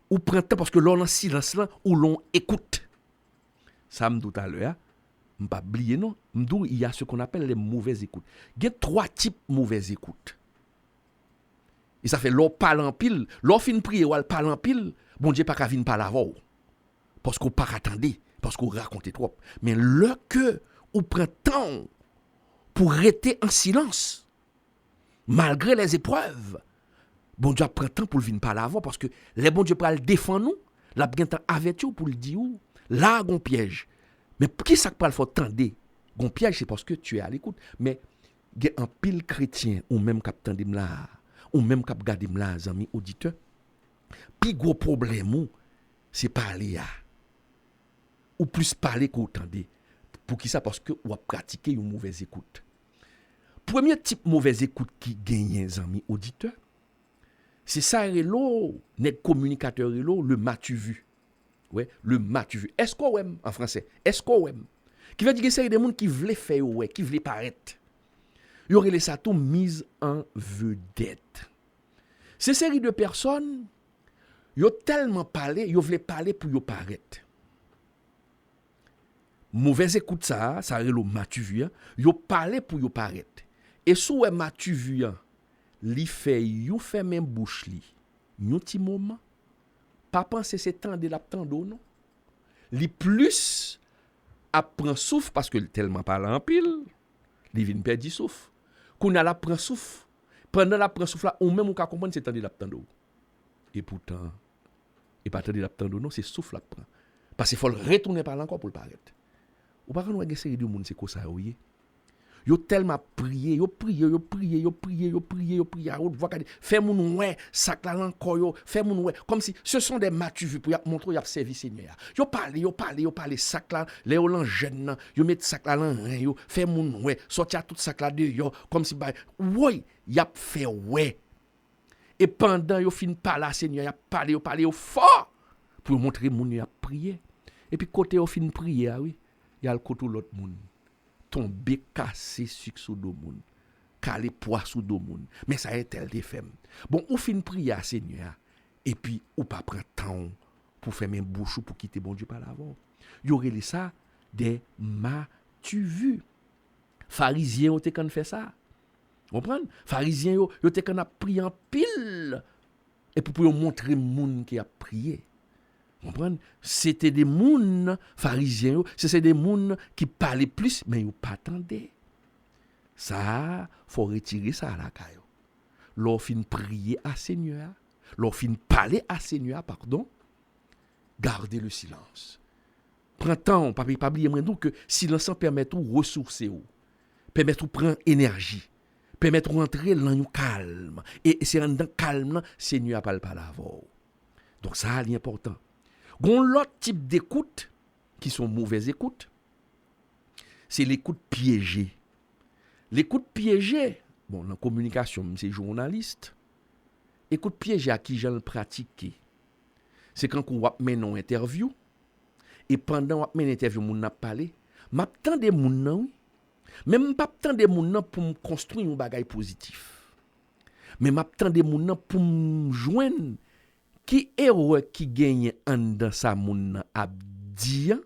ou prend temps parce que l'on en silence là ou l'on écoute ça me tout à l'heure m'pas oublier non m'dou il y a ce qu'on appelle les mauvaises écoutes il y a 3 types mauvaises écoutes et ça fait l'on parle en pile l'on fin prier ou parle en pile bon Dieu pas qu'à venir parler avant parce qu'on pas attendre parce qu'on raconte trop mais le que ou prend temps pour rester en silence malgré les épreuves bon Dieu prend temps pour venir parler avant parce que les bon Dieu pour le défendre nous l'a bien temps avec vous pour le dire là gon piège mais qui ça pas le faut tendre gon piège c'est parce que tu es à l'écoute mais il y a un pile chrétien ou même cap tendre là ou même cap garder là amis auditeurs puis gros problème c'est parler ou plus parler qu'entendre pour qui ça parce que ou a pratiquer une mauvaise écoute premier type mauvaise écoute qui gagne amis auditeurs c'est ça relo net communicateur relo le m'as-tu vu ouais le m'as-tu vu est-ce qu'on aime en français est-ce qu'on aime qui veut dire que c'est des gens qui veulent faire ouais qui veulent paraître y aurait les ça tout mise en vedette ces série de personnes yo tellement parlé yo veulent parler pour yo paraître mauvaise écoute ça relo m'as-tu vu yo parler pour yo paraître et sous m'as-tu vu li fait yon ferme bouche li. Yon ti moment. Pas penser c'est temps de la tando non. Li plus apprend souffle parce que tellement parle en pile, li vinn perdre souffle. Qu'on a la prend souffle. Pendant la prend souffle là, ou même ou ka comprendre c'est temps de la tando. Et pourtant et pas temps de la tando non, c'est souffle la prend. Parce qu'il faut le retourner par là encore pour le paraître. Ou pas qu'on a une série de monde c'est comme ça oui. Yo tellement prié, yo prié, fais moun ouais, sac là encore yo, fais moun ouais, comme si ce sont des matures vu pour montrer y a servi Seigneur. Yo parler sac là, les lan jeune yo met sac là lan yo, fais moun ouais, sortir tout sac là de yo comme si bah ouais, y a fait ouais. Et pendant yo fin parler Seigneur, y a parler yo fort pour montrer moun y a prié. Et puis côté yo fin prier oui, y a le côté l'autre moun. Tomber cassé sous do moun, caler poids sous do moun. Mais ça est tel des femmes. Bon, ou fin prier à Seigneur et puis ou pas prendre temps pour faire même bouche pour quitter bon Dieu par l'avant. Y aurait ça des tu vu. Pharisiens ont été quand fait ça. Comprendre? Pharisiens yo te quand a prié en pile et pour montrer moun qui a prié. Comprendre? C'était des moun pharisiens, c'est des moun qui parlaient plus mais ils pas attendaient. Ça faut retirer ça à la caille. Leur fin prier à Seigneur, leur fin parler à Seigneur pardon. Gardez le silence. Prends temps, pas oublier donc que silence permet tout ressourcer ou, permet tout prendre énergie, permet tout rentrer dans un calme et c'est dans calme Seigneur parle pas l'avant. Donc ça c'est important. Gon l'autre type d'écoute qui sont mauvaises écoutes, c'est l'écoute piégée. L'écoute piégée, bon, dans la communication, c'est journaliste. Écoute piégée à qui j'en le pratiquer. C'est quand on va mener une interview et pendant qu'on mène interview moun n'a parlé, m'attend des moun nan, même pas attend des moun nan pour me construire un bagage positif. Mais m'attend des moun nan pour me joindre qui héros qui gagne en dans sa moun abdian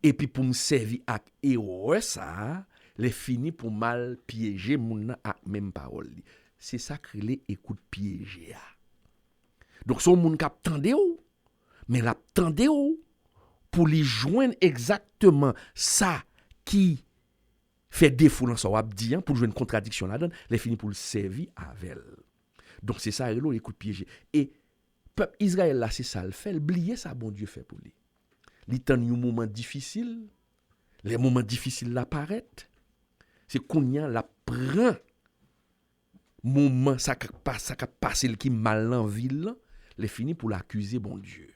et puis pour me servir avec héros ça les fini pour mal piéger moun à même parole. C'est ça que les écoute piéger. Donc son moun k'ap tande ou mais la tande ou pour lui joindre exactement ça qui fait défaut dans son abdian pour jouer une contradiction là-dedans, les fini pour le servir avec elle. Donc c'est ça l'écoute piéger et peuple Israël là c'est ça le fait, oublier ça bon Dieu fait pour lui. Li tan un moment difficile, les moments difficiles l'apparaissent, c'est kounya la prend moment ça passe qui mal en ville, les fini pour l'accuser bon Dieu.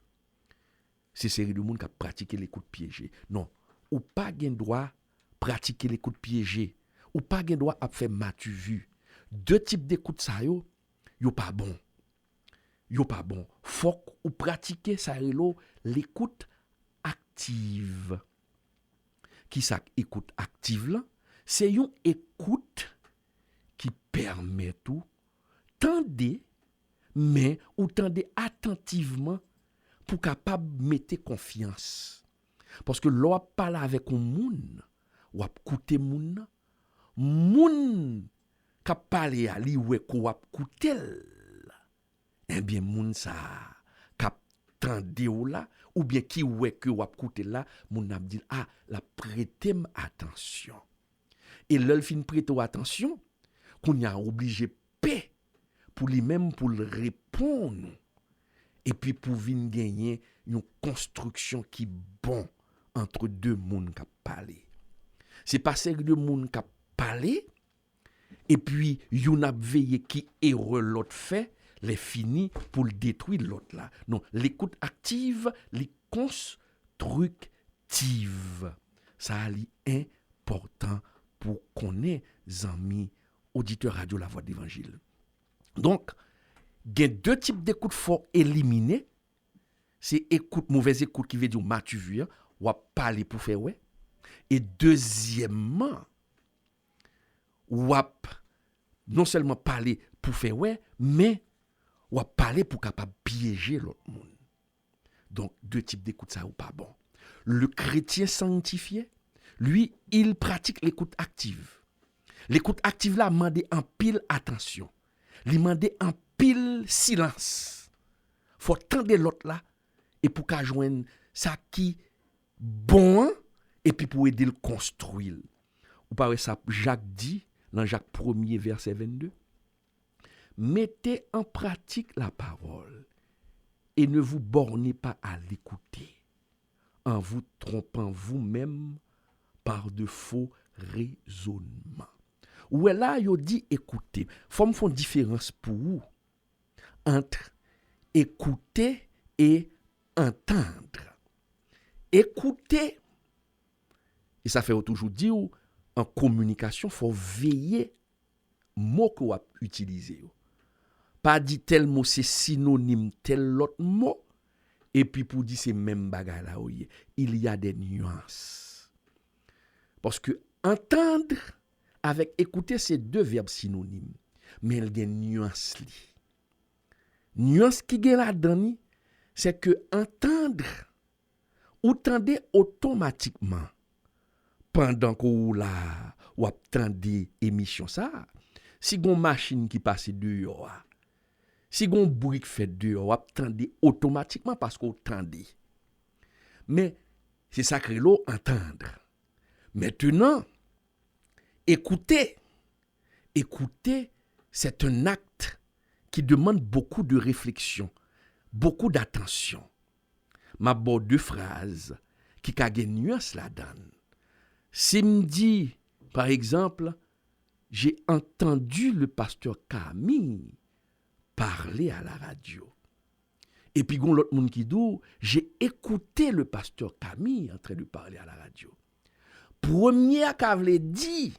C'est série de monde qui a pratiqué l'écoute piégée. Non, ou pas gen droit pratiquer l'écoute piégée, ou pas gen droit à faire matu vu. Deux types d'écoute ça yo pas bon. Yo pas bon. Faut ou pratiquer ça l'écoute active. Qui ça écoute active là? C'est une écoute qui permet tout tendez mais ou tendez attentivement pour capable mettre confiance. Parce que l'on parle avec un moun, ou écouter moun qui parle à li ou écouter eh bien moun ça cap tande ou là ou bien qui ouais que ou écouter là moun a dit ah la prêter attention et l'ol fin prêter attention qu'on y a obligé paix pour lui-même pour le répondre et puis pour venir gagner une construction qui bon entre deux moun qui parler c'est pas celle de moun qui parler et puis yon a veillé qui erreur l'autre fait les fini pour le détruire l'autre là. Non, l'écoute active, les constructive. Ça est important pour qu'on ait amis auditeurs radio la voix d'évangile. Donc, il y a deux types d'écoute faut éliminer. C'est écoute mauvaise écoute qui veut dire matu vu ou parler pour faire ouais. Et deuxièmement, ou non seulement parler pour faire ouais, mais ou parler pour capable piéger l'autre monde. Donc deux types d'écoute ça ou pas bon. Le chrétien sanctifié, lui, il pratique l'écoute active. L'écoute active là demande en pile attention. Li mande en pile silence. Faut tendre l'autre là et pour qu'a joindre ça qui bon et puis pour aider le construire. Ou pas ça Jacques dit dans Jacques 1er verset 22. Mettez en pratique la parole et ne vous bornez pas à l'écouter en vous trompant vous-même par de faux raisonnements. Ou là, il dit écouter. Faut me faire une différence pour vous entre écouter et entendre. Écouter, et ça fait toujours dire en communication, il faut veiller mot que vous utilisez. Pas dire tel mot c'est synonyme tel autre mot et puis pour dire c'est même bagarre là il y a des nuances. Parce que entendre avec écouter c'est deux verbes synonymes mais il y a des nuances li. Nuance qui est là-dedans c'est que entendre ou tendez automatiquement pendant que vous là ou attendez émission ça si gon machine qui passe dehors si gon bruit fait dehors ou attendez automatiquement parce que vous tendez mais c'est ça que l'eau entendre maintenant écouter c'est un acte qui demande beaucoup de réflexion beaucoup d'attention m'a bon deux phrases qui ka gen nuance là-dedans. Si me dit par exemple j'ai entendu le pasteur Camille parler à la radio. Et puis gon l'autre monde qui dit j'ai écouté le pasteur Camille en train de parler à la radio. Premier qu'a vle dit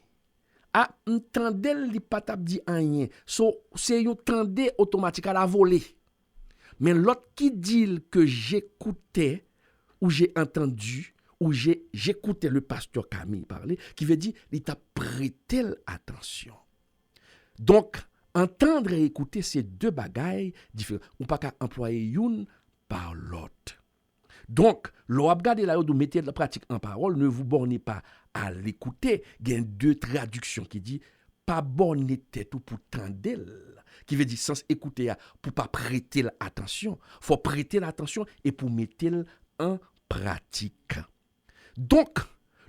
a entendel li pas t'a dit rien. So c'est yo tendé automatique à la volée. Mais l'autre qui dit que j'écoutais ou j'ai entendu ou j'écoutais le pasteur Camille parler, qui veut dire il t'a prêté attention. Donc, entendre et écouter, c'est deux bagailles différentes. On ne peut pas employer une par l'autre. Donc, l'on regarde là où mettez la pratique en parole, ne vous bornez pas à l'écouter. Il y a deux traductions qui disent pas borner tête ou pour tendre, qui veut dire sans écouter pour pas prêter l'attention. Faut prêter l'attention et pour mettre en pratique. Donc,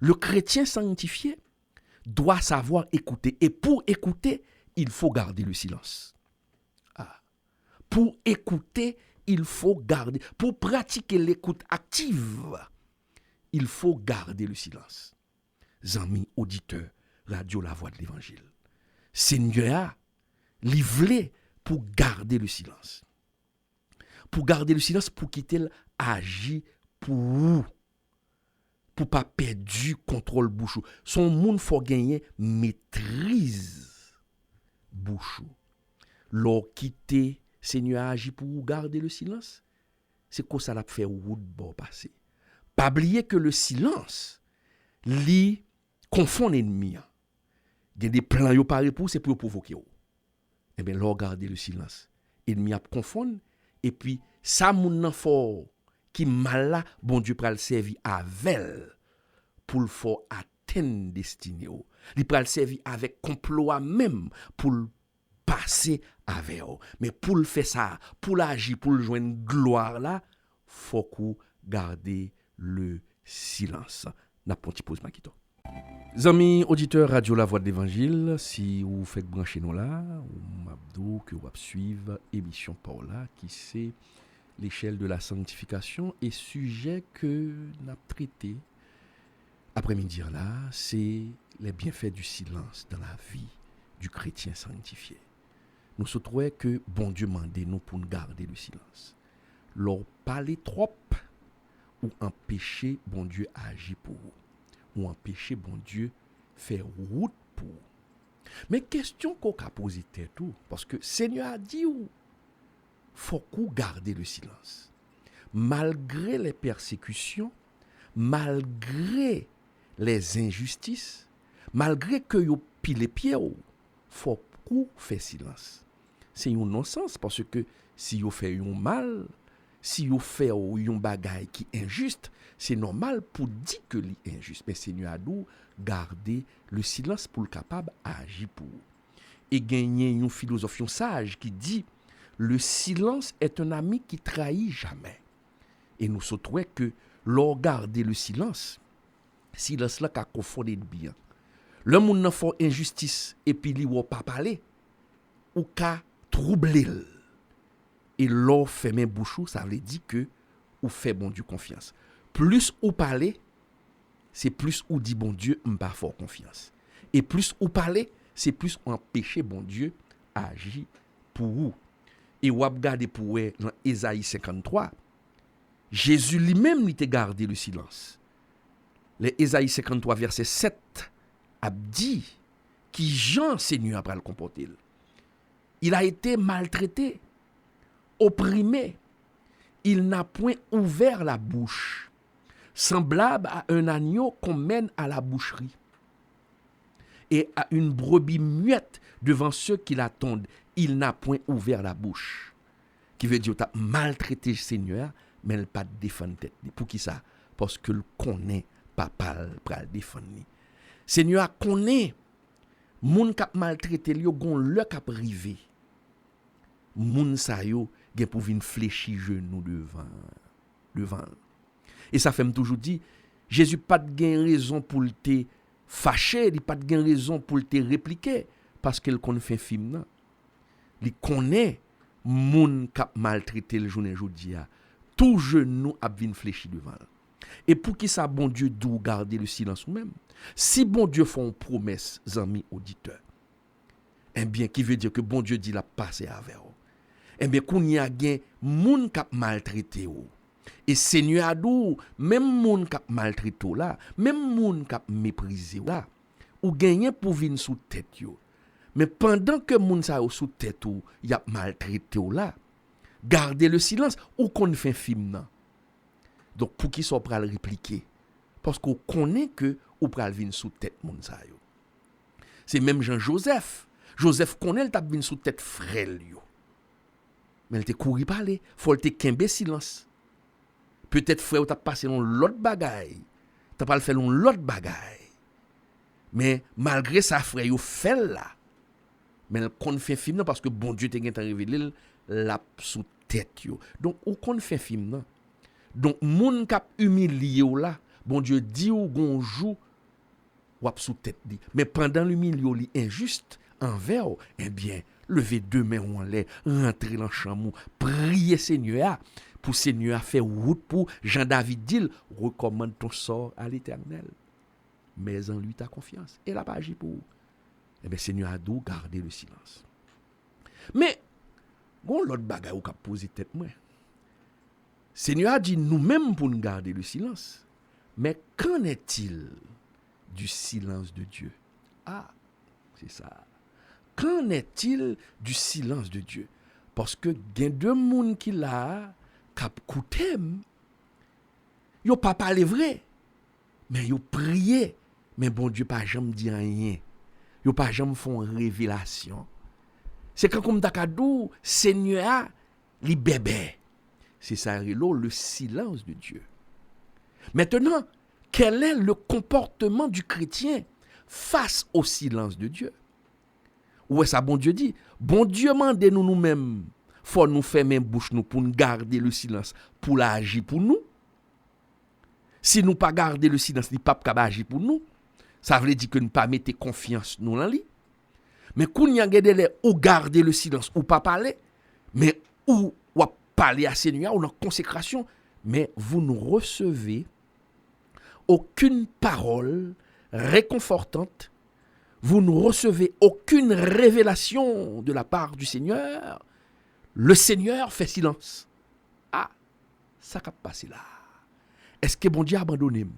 le chrétien sanctifié doit savoir écouter. Et pour écouter, il faut garder le silence. Pour écouter, il faut garder. Pour pratiquer l'écoute active, il faut garder le silence. Amis auditeurs, radio La Voix de l'Évangile. Seigneur, livré pour garder le silence. Pour garder le silence, pour quitter l'agir pour vous. Pour pas perdre du contrôle bouchou. Son monde faut gagner maîtrise bouchou. L'or quitter Seigneur agit pour garder le silence. C'est quoi ça l'a fait route bon passer. Pas oublier que le silence li confond l'ennemi. Il y a des plans yo paré pour c'est pour provoquer. Eh bien l'or garder le silence. Ennemi a confondre et puis ça moun nan fort qui mal là bon Dieu pral servir avec pour le faut atteindre destinée. Il pral servir avec complot même pour passer avec eux. Mais pour le faire ça, pour l'agir, pour le joindre gloire là, faut qu'on garde le silence. N'a pas de pause Makito. Amis auditeurs Radio La Voix de l'Évangile, si vous faites brancher nous là, ou m'abdou que vous suivre émission par là qui c'est l'échelle de la sanctification et sujet que n'a traité après-midi là, c'est les bienfaits du silence dans la vie du chrétien sanctifié. Nous souhaitons que bon Dieu mande nous pour garder le silence. Leur parler trop ou empêcher bon Dieu agir pour vous. Ou empêcher bon Dieu faire route pour vous. Mais question qu'on a posé tout, parce que Seigneur a dit ou faut qu'on garde le silence. Malgré les persécutions, malgré les injustices, malgré que yo pile les pieds, faut qu'on fait silence. C'est un non-sens parce que si yo fait un mal, si yo fait un bagay qui est injuste, c'est normal pour dire que c'est injuste. Mais Seigneur a dû garder le silence pour le capable agir pour. et gagné un philosophe sage qui dit le silence est un ami qui trahit jamais. Et nous sautons que l'on garder le silence là qu'a confondé bien. Le monde n'a fait injustice et puis li ou pas parler ou qu'a troubler. Et l'on fait mes bouchou, ça veut dire que ou fait bon Dieu confiance. Plus ou parler, c'est plus ou dit bon Dieu m'pas fort confiance. Et plus ou parler, c'est plus ou empêcher bon Dieu agir pour vous. Et ou regarder pour vous dans Ésaïe 53, Jésus lui-même il t'a gardé le silence. Les Ésaïe 53 verset 7 a dit qui Jean Seigneur après le comporter. Il a été maltraité, opprimé. Il n'a point ouvert la bouche, semblable à un agneau qu'on mène à la boucherie et à une brebis muette devant ceux qui l'attendent. Il n'a point ouvert la bouche. Qui veut dire que tu as maltraité le Seigneur, mais il n'a pas défendu tête. Pour qui ça? Parce que le connaît papa pour le défendre. Seigneur connaît moun k'ap maltraité li yo gon le k'ap rivé. Moun sa yo gen pou vinn fléchi genou devant. Et ça fait me toujours dit Jésus pas de gain raison pour le te fâcher, il pas de gain raison pour le te répliquer parce qu'il connaît fait film nan. Il connaît moun k'ap maltraité le journée jodi a. Tout genou ap vinn fléchi devant. Et pour qui ça bon Dieu dou garder le silence ou même? Si bon Dieu fait une promesse, amis auditeurs, eh bien, qui veut dire que bon Dieu dit la passer avec vous. Eh bien, qu'on y a gen moun k'ap maltraité ou. Et Seigneur a dou, même moun k'ap maltraité ou là, même moun k'ap méprisé ou là, ou gagné pour venir sous tête yo. Mais pendant que moun sa ou sous tête ou, y a maltraité ou là, gardez le silence ou qu'on fait film nan. Donc pour qui soit pral répliquer? Parce qu'on connaît que ou pral vinn sous tête moun sa yo. C'est même Jean-Joseph. Joseph connaît le t'a vinn sous tête frère yo. Mais il te couru parler, faut le te kembe silence. Peut-être frère ou t'a passé dans l'autre bagaille. T'as pas le fait dans l'autre bagaille. Mais malgré ça frère yo fait là. Mais il kon fait film parce que bon Dieu te gen révélé la sous tête yo. Donc ou kon fait film nan. Donc moun k'ap humilié ou là, bon Dieu dit ou gonjou ou ap sous tête li. Mais pendant l'humiliation li injuste envers, eh bien, levez deux mains en l'air, rentrer dans chambre, prier Seigneur pour Seigneur faire route pour Jean-David dit, recommande ton sort à l'Éternel. Mais en lui ta confiance. Et la pas agi pour. Eh bien, Seigneur a dû garder le silence. Mais gon l'autre bagaille ou k'ap poser tête moi. Seigneur a dit nous-mêmes pour nous garder le silence. Mais qu'en est-il du silence de Dieu? Ah, c'est ça. Qu'en est-il du silence de Dieu? Parce que gen de moun qui la k'ap koutem, yo pas parlé vrai, mais yo prié, mais bon Dieu pas jamais dit rien. Yo pas jamais font révélation. C'est comme takadou Seigneur li bébé. C'est ça le silence de Dieu. Maintenant, quel est le comportement du chrétien face au silence de Dieu? Où est ça bon Dieu dit? Bon Dieu mande nous-mêmes, faut nous fermer bouche nous pour nous garder le silence, pour l'agir pour nous. Si nous pas garder le silence, il pas capable agir pour nous. Ça veut dire que nous pas mettre confiance nous dans lui. Mais quand nous avons ou garder le silence ou pas parler, mais ou parler à Seigneur ou dans consécration, mais vous ne recevez aucune parole réconfortante, vous ne recevez aucune révélation de la part du Seigneur. Le Seigneur fait silence. Ah, ça va passer là. Est-ce que bon Dieu a abandonné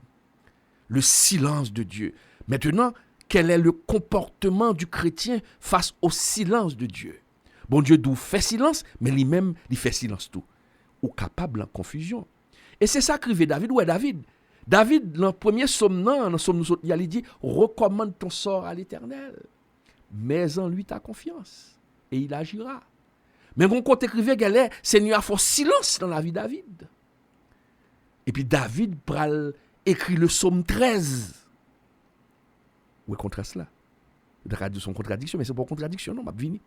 le silence de Dieu? Maintenant, quel est le comportement du chrétien face au silence de Dieu? Bon Dieu d'où fait silence, mais lui-même, il fait silence tout. Ou capable en confusion. Et c'est ça qu'écrivait David. Ouais, David. David, dans le premier psaume, dans le psaume, il dit, recommande ton sort à l'Éternel. Mais en lui ta confiance. Et il agira. Mais quand on écrivait, Seigneur a fait silence dans la vie de David. Et puis David écrit le psaume 13. Où est le contraste là? de son contradiction, mais c'est pas contradiction, non, m'a vini.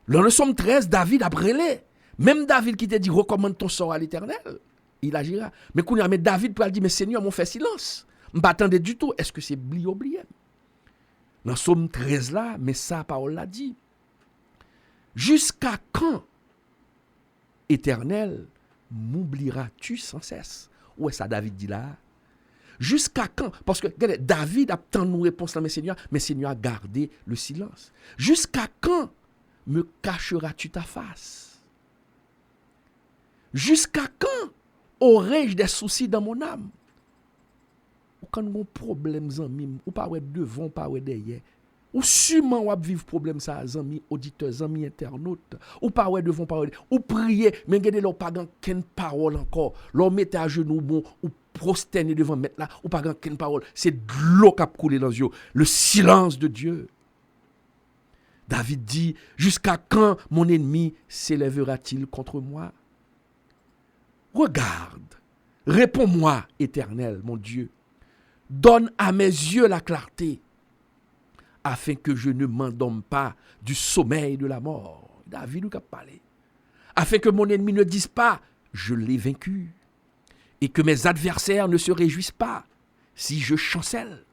Dans le psaume 13, David a brûlé. Même David qui t'a dit, recommande ton sort à l'Éternel, il agira. Mais quand mais David peut dire, mais Seigneur, mon fait silence. Je ne m'attendais du tout. Est-ce que c'est oublié? Dans le psaume 13 là, mais sa parole l'a dit. Jusqu'à quand, Éternel, m'oublieras-tu sans cesse? Où est-ce que David dit là? Jusqu'à quand? Parce que regardez, David a tant de réponses là, mais Seigneur a gardé le silence. Jusqu'à quand me cacheras-tu ta face? Jusqu'à quand aurais-je des soucis dans mon âme? Ou quand on a problème, ou pas devant, pas derrière. Ou sûrement on vivre problème ça, amis auditeurs, amis internautes. Ou pas devant, pas derrière. Ou prier, mais regardez, l'on pas qu'une parole encore. L'on mette à genoux, bon, ou prosterner devant mettre là, ou pas qu'une parole. C'est de l'eau qui a coulé dans les yeux. Le silence de Dieu. David dit, jusqu'à quand mon ennemi s'élèvera-t-il contre moi? Regarde, réponds-moi, Éternel, mon Dieu. Donne à mes yeux la clarté, afin que je ne m'endorme pas du sommeil de la mort. David nous a parlé. Afin que mon ennemi ne dise pas, je l'ai vaincu, et que mes adversaires ne se réjouissent pas si je chancelle.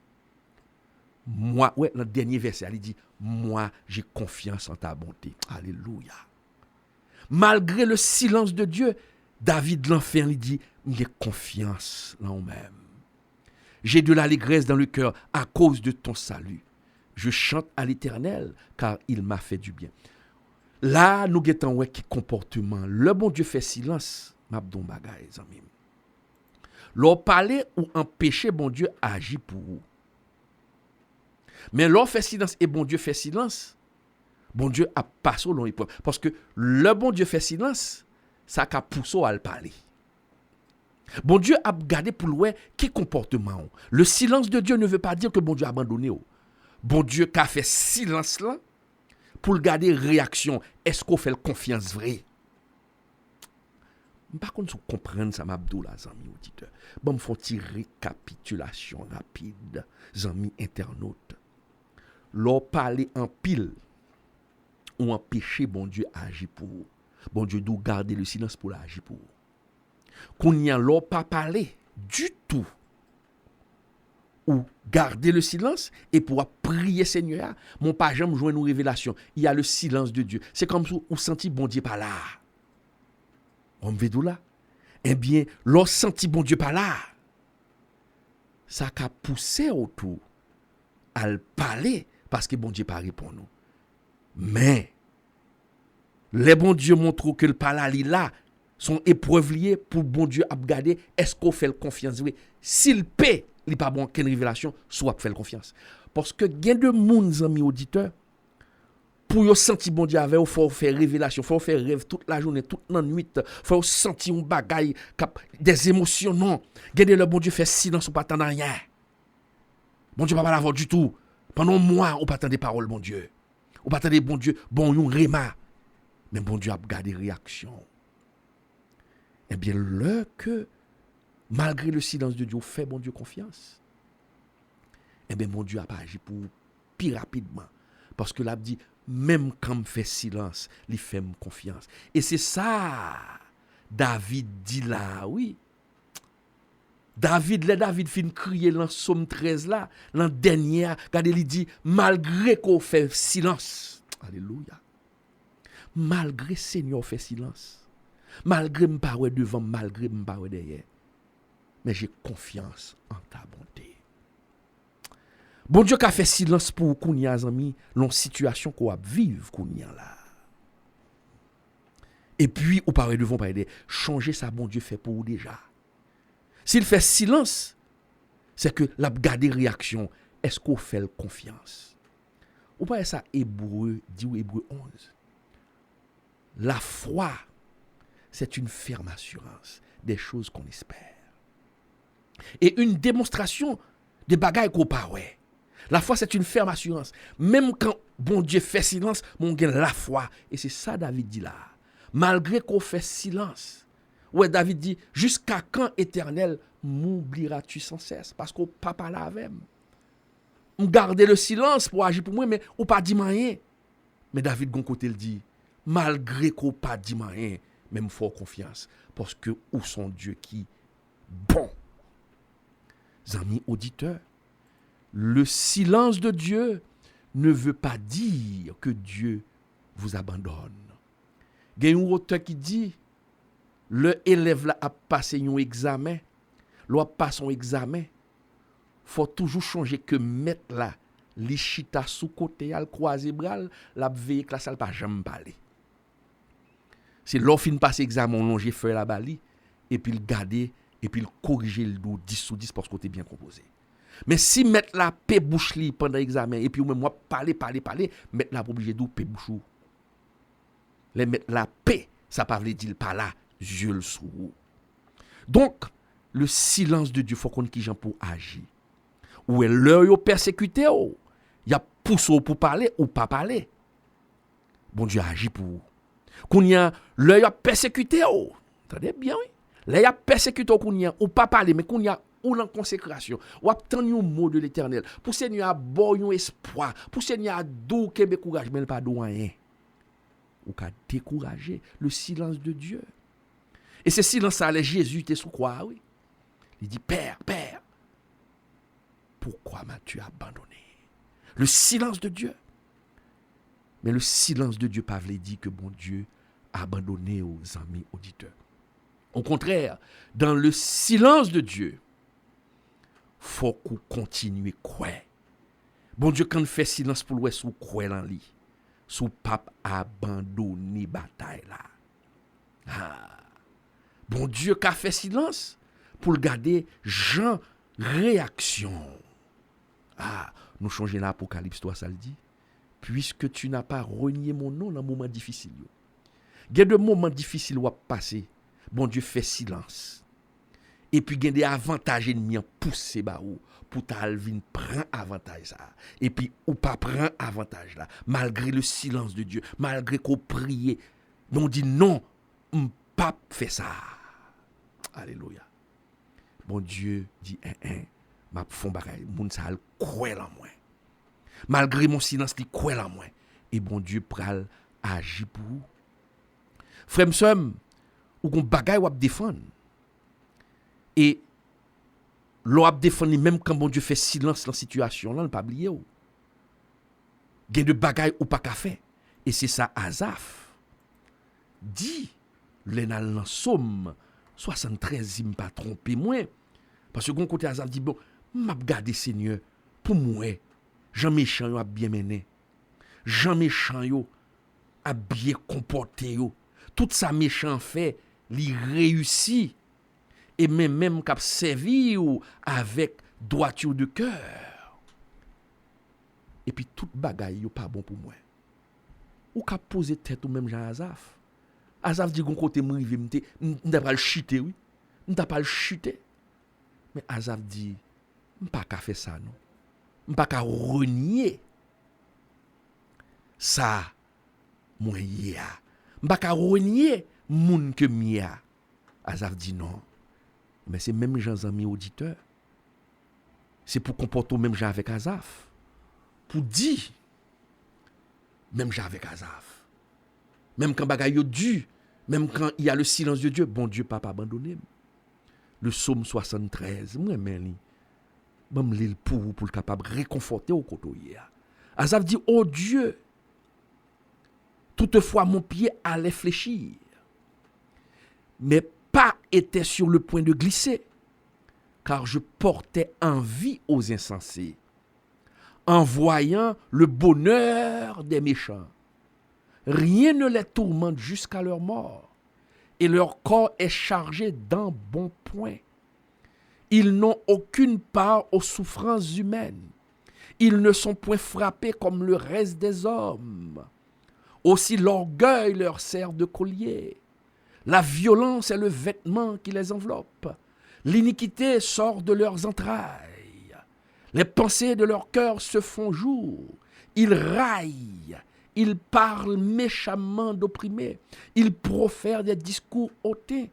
Moi, ouais, dans le dernier verset, il dit, moi, j'ai confiance en ta bonté. Alléluia. Malgré le silence de Dieu, David l'enfer, il dit, j'ai confiance en moi-même. J'ai de l'allégresse dans le cœur à cause de ton salut. Je chante à l'Éternel car il m'a fait du bien. Là, nous guettons ouais qui comportement. Le bon Dieu fait silence. M'abdon bagay, zami. L'on parler ou empêcher bon Dieu agir pour vous. Mais l'on fait silence et bon Dieu fait silence. Bon Dieu a passé l'on épreuve. Parce que le bon Dieu fait silence, ça a poussé à le parler. Bon Dieu a gardé pour lui qui comportement. Le silence de Dieu ne veut pas dire que bon Dieu a abandonné. Bon Dieu a fait silence là pour le garder réaction. Est-ce qu'on fait confiance vraie? Par contre, vous comprenez ça, m'abdou là, amis auditeurs. Bon, me faut une récapitulation rapide, amis internautes. L'on parler en pile ou empêcher bon Dieu agir pour vous. Bon Dieu doit garder le silence pour l'agir pour vous. Qu'on n'y a l'on pas parler du tout ou garder le silence et pouvoir prier Seigneur, mon pas jamais joindre une révélation. Il y a le silence de Dieu. C'est comme si vous sentiez bon Dieu pas là. On me veut d'où là? Eh bien, l'on senti bon Dieu pas là. Ça a poussé autour à le parler parce que bon Dieu pas répond nous. Mais les bon Dieu montrent que le parler là son épreuve liée pour bon Dieu à regarder est-ce qu'on fait confiance oui s'il paie il pas bon quelle révélation soit faire confiance parce que gain de monde amis auditeurs pour yo sentir bon Dieu avec faut faire révélation faut faire rêve toute la journée toute la nuit faut sentir un bagaille des émotions non gain de le bon Dieu fait silence ou pas attendre rien bon Dieu pas la voir du tout pendant un mois on pas attendre des paroles bon Dieu on pas attendre bon Dieu bon yon rema mais bon Dieu a regarder réaction. Eh bien, là que, malgré le silence de Dieu, fait bon Dieu confiance. Eh bien, mon Dieu a pas agi pour plus rapidement. Parce que là, dit, même quand me fait silence, il fait confiance. Et c'est ça, David dit là, oui. David fin crier dans Psaume 13 là, dans dernière, regardez, il dit, malgré qu'on fait silence. Alléluia. Malgré Seigneur fait silence. Malgré me parler devant, malgré me parler derrière. Mais j'ai confiance en ta bonté. Bon Dieu qui a fait silence pour qu'on y a amis, l'on situation qu'on a vivre qu'on y a là. Et puis, ou parler devant, parler derrière. Changer ça, bon Dieu fait pour vous déjà. S'il fait silence, c'est que la garder réaction. Est-ce qu'on fait confiance? Ou pas ça, Hébreu 10 ou Hébreu 11. La foi, c'est une ferme assurance des choses qu'on espère. Et une démonstration des bagailles qu'on parle. La foi, c'est une ferme assurance. Même quand bon Dieu fait silence, mon gain la foi. Et c'est ça David dit là. Malgré qu'on fait silence. Ouais, David dit, jusqu'à quand, Éternel, m'oublieras-tu sans cesse? Parce qu'on pas parlé avec moi. garder le silence pour agir pour moi, mais ou pas dire rien. Mais David, gon côté, il dit, malgré qu'on pas dit rien, même fort confiance, parce que où sont Dieu qui bon. Amis auditeurs, le silence de Dieu ne veut pas dire que Dieu vous abandonne. Il y a un auteur qui dit, le élève là a passé un examen, l'on passe un examen, faut toujours changer que mettre là, li chita sous côté, al croiser bras, la veille que la salle pas jamais parler. C'est l'on fin passer examen, on longe feuille la bali, et puis le garder, et puis le corriger le 10 sur 10 parce que t'es bien composé. Mais si mettre la paix bouche li pendant l'examen, et puis même moi parler, mettre la obligé d'où paix bouche. Les mettre la paix, ça pas veut dire pas là, yeux le sous. Donc, le silence de Dieu, faut qu'on qui gens pour agir. Ou est l'heure yo persécuté ou, y a pousse pour parler ou pas parler. Bon Dieu agit pour vous. Qu'on y a l'heure yo persécuté ou. Entendez bien oui. L'heure yo persécuté ou qu'on y a ou pas parler mais qu'on y a ou en consécration, ou attendre un mot de l'Éternel. Pour Seigneur a bon espoir, pour Seigneur a dou que courage mais pas dou rien. Ou qu'a décourager le silence de Dieu. Et ce silence là Jésus était sous croix oui. Il dit Père, pourquoi m'as-tu abandonné? Le silence de Dieu. Mais le silence de Dieu pas veut dire que bon Dieu a abandonné aux amis auditeurs. Au contraire, dans le silence de Dieu, faut qu'on continue croire. Bon Dieu quand fait silence pour l'ouest ou croire en lui. Sous pape abandonné bataille là. Bon Dieu qui a fait silence pour le garder Jean réaction. Nous changeons l'Apocalypse, toi, ça le dit. Puisque tu n'as pas renié mon nom dans un moment difficile. Il y a des moments difficiles où à passer. Bon Dieu fait silence. Et puis il y a des avantages ennemis poussés pour t'alvin prend avantage ça. Et puis ou pas prend avantage là. Malgré le silence de Dieu, malgré qu'on prie, on dit non, pas fait ça. Alléluia. Bon Dieu dit m'a font bagay moun sa croit en moi. Malgré mon silence li croit en moi et bon Dieu pral agir pour vous. Frère m'sem ou gon bagay ou ap défendre. Et l'on ap défendre même quand bon Dieu fait silence dans situation là, on pas oublier ou. Gen de bagay ou pas ka fait et c'est ça Asaph dit l'enal dans Somme 73 il pas trompé moi parce que gon côté Asaph dit bon m'a garder Seigneur pour moi Jean méchant yo a bien mené Jean méchant yo a bien comporté yo tout ça méchant fait li réussit et même cap servi ou avec droiture de cœur et puis toute bagaille yo pas bon pour moi ou cap poser tête ou même Jean Asaph dit gon côté m'rive m'ta pas le chuter oui m'ta pas le chuter mais Asaph dit m'pas ka faire ça non m'pas ka renier ça moi ya m'pas ka renier moun que mia Asaph dit non mais c'est même gens amis auditeurs c'est pour comporter même gens avec Asaph pour dire même gens avec Asaph même quand bagay yo dû même quand il y a le silence de Dieu bon Dieu pas abandonné le psaume 73 moi même bam l'il pour le capable réconforter au côté hier Asaph dit oh Dieu toutefois mon pied allait fléchir mais pas était sur le point de glisser car je portais envie aux insensés en voyant le bonheur des méchants. Rien ne les tourmente jusqu'à leur mort et leur corps est chargé d'embonpoint. Ils n'ont aucune part aux souffrances humaines. Ils ne sont point frappés comme le reste des hommes. Aussi l'orgueil leur sert de collier. La violence est le vêtement qui les enveloppe. L'iniquité sort de leurs entrailles. Les pensées de leur cœur se font jour. Ils raillent. Ils parlent méchamment d'opprimés. Ils profèrent des discours hautain.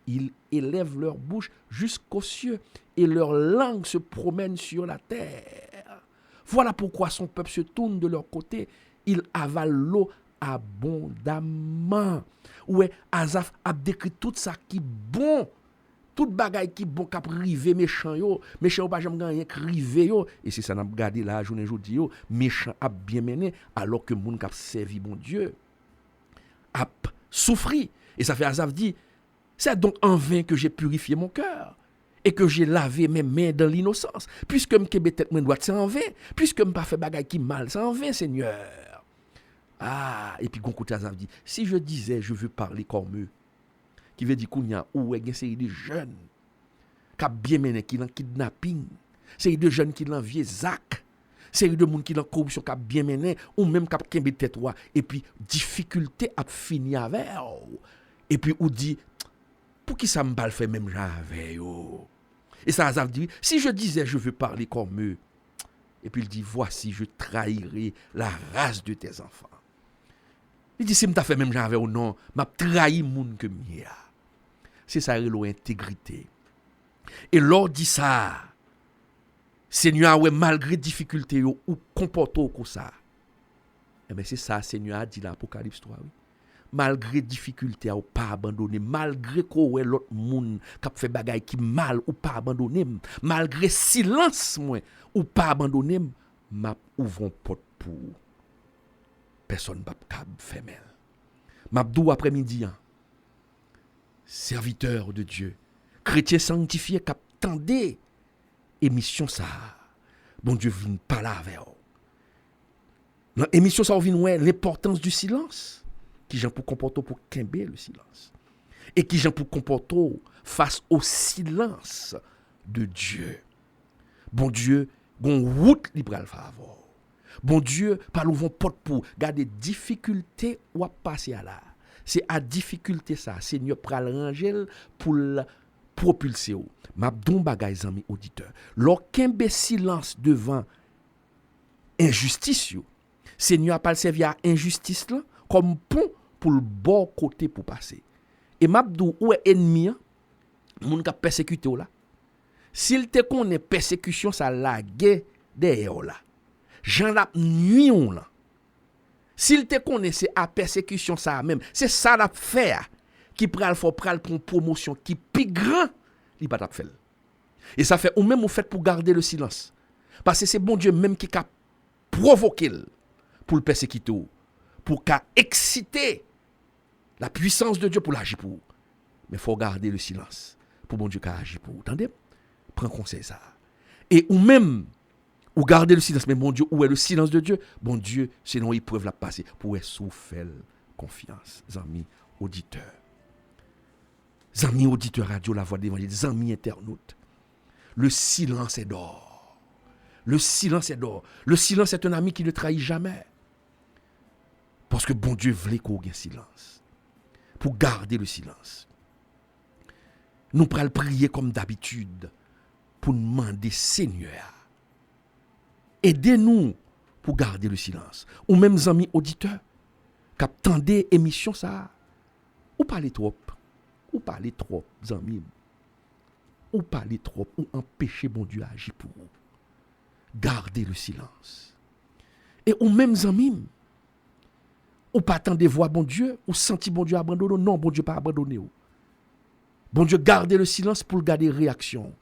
Ils élèvent leur bouche jusqu'aux cieux et leur langue se promène sur la terre. Voilà pourquoi son peuple se tourne de leur côté. Il avale l'eau abondamment. Ouais, Asaph a décrit tout ça qui est bon. Tout bagay qui bon k'ap rive méchant yo pas jamais gagné rive yo et c'est ça n'a regardé la journée jodi yo méchant a bien mené alors que moun k'ap servi bon Dieu a souffri et ça fait Asaph dit c'est donc en vain que j'ai purifié mon cœur et que j'ai lavé mes mains dans l'innocence puisque m'kebe tête moi droite c'est en vain puisque m'pas fait bagay qui mal c'est en vain Seigneur. Ah et puis gon côté Asaph dit si je disais je veux parler comme eux qui veut dire qu'il y a une série de jeunes qui ont bien mené, qui ont kidnapping, série de jeunes qui ont vieux Zach, série de monde qui ont corruption qui ont bien mené, ou même qui ont kembe tête et puis difficulté à finir avec. Et puis ou dit pour qui ça me balle fait même avec yo. Et ça a dit si je disais je veux parler comme eux. Et puis il dit voici je trahirai la race de tes enfants. Il dit si m'ta fait même avec ou non, m'a trahi moun que m'y a. C'est ça l'intégrité. Et lors dit ça, Seigneur ouais malgré difficulté yo ou comporto comme ça. Eh ben c'est ça Seigneur a dit dans l'Apocalypse 3 oui. Malgré difficulté ou pas abandonner, malgré ko ouais l'autre monde qui fait bagay qui mal ou pas abandonner, malgré silence moi ou pas abandonner, m'a ouvron porte pour personne pas fermer. M'a dou après-midi serviteur de Dieu, chrétien sanctifié qui attendait émission ça. Bon Dieu vient parler avec vous. Dans émission ça vient ouais l'importance du silence. Qui j'en pour comporter pour kembe le silence. Et qui j'en pour comporter face au silence de Dieu. Bon Dieu, gon route li pral favor. Bon Dieu, pas l'ouvron porte pour garder difficulté ou passer à là. C'est à difficulté ça, Seigneur pral rangel pour propulser ou. M'abdon bagay zami auditeur. Lorsqu'un silence devant injustice yo, Seigneur a pas servi à injustice là comme pont pour le bon côté pour passer. Et m'abdou ou est ennemi moun ka persécuté ou là. S'il te connaît persécution ça la guerre derrière là. Jean la nuit ou là. S'il te connaît c'est à persécution ça même, c'est ça la faire qui pral pour promotion qui plus grand, il pas t'a fait. Et ça fait ou même ou fait pour garder le silence. Parce que c'est bon Dieu même qui a provoqué pour le persécuter, pour qu'a exciter la puissance de Dieu pour l'agir pour. Mais faut garder le silence pour bon Dieu qu'a agir pour. Entendez? Prends conseil ça. Et ou même ou garder le silence mais bon Dieu où est le silence de Dieu? Bon Dieu, sinon épreuve la passer pour souffrir confiance, amis auditeurs. Amis auditeurs radio la voix d'évangile, amis internautes. Le silence est d'or. Le silence est d'or. Le silence est un ami qui ne trahit jamais. Parce que bon Dieu voulait qu'on ait un silence. Pour garder le silence. Nous prenons prier comme d'habitude pour demander Seigneur. Aidez-nous pour garder le silence. Ou même amis auditeurs, qui attendent émission ça. Ou parler trop. Ou parler trop, amis. Ou parler trop. Ou empêcher bon Dieu d'agir pour vous. Gardez le silence. Et ou même amis, ou pas attendre voir bon Dieu, ou sentir bon Dieu abandonner. Non, bon Dieu pas abandonner. Bon Dieu garder le silence pour garder réaction.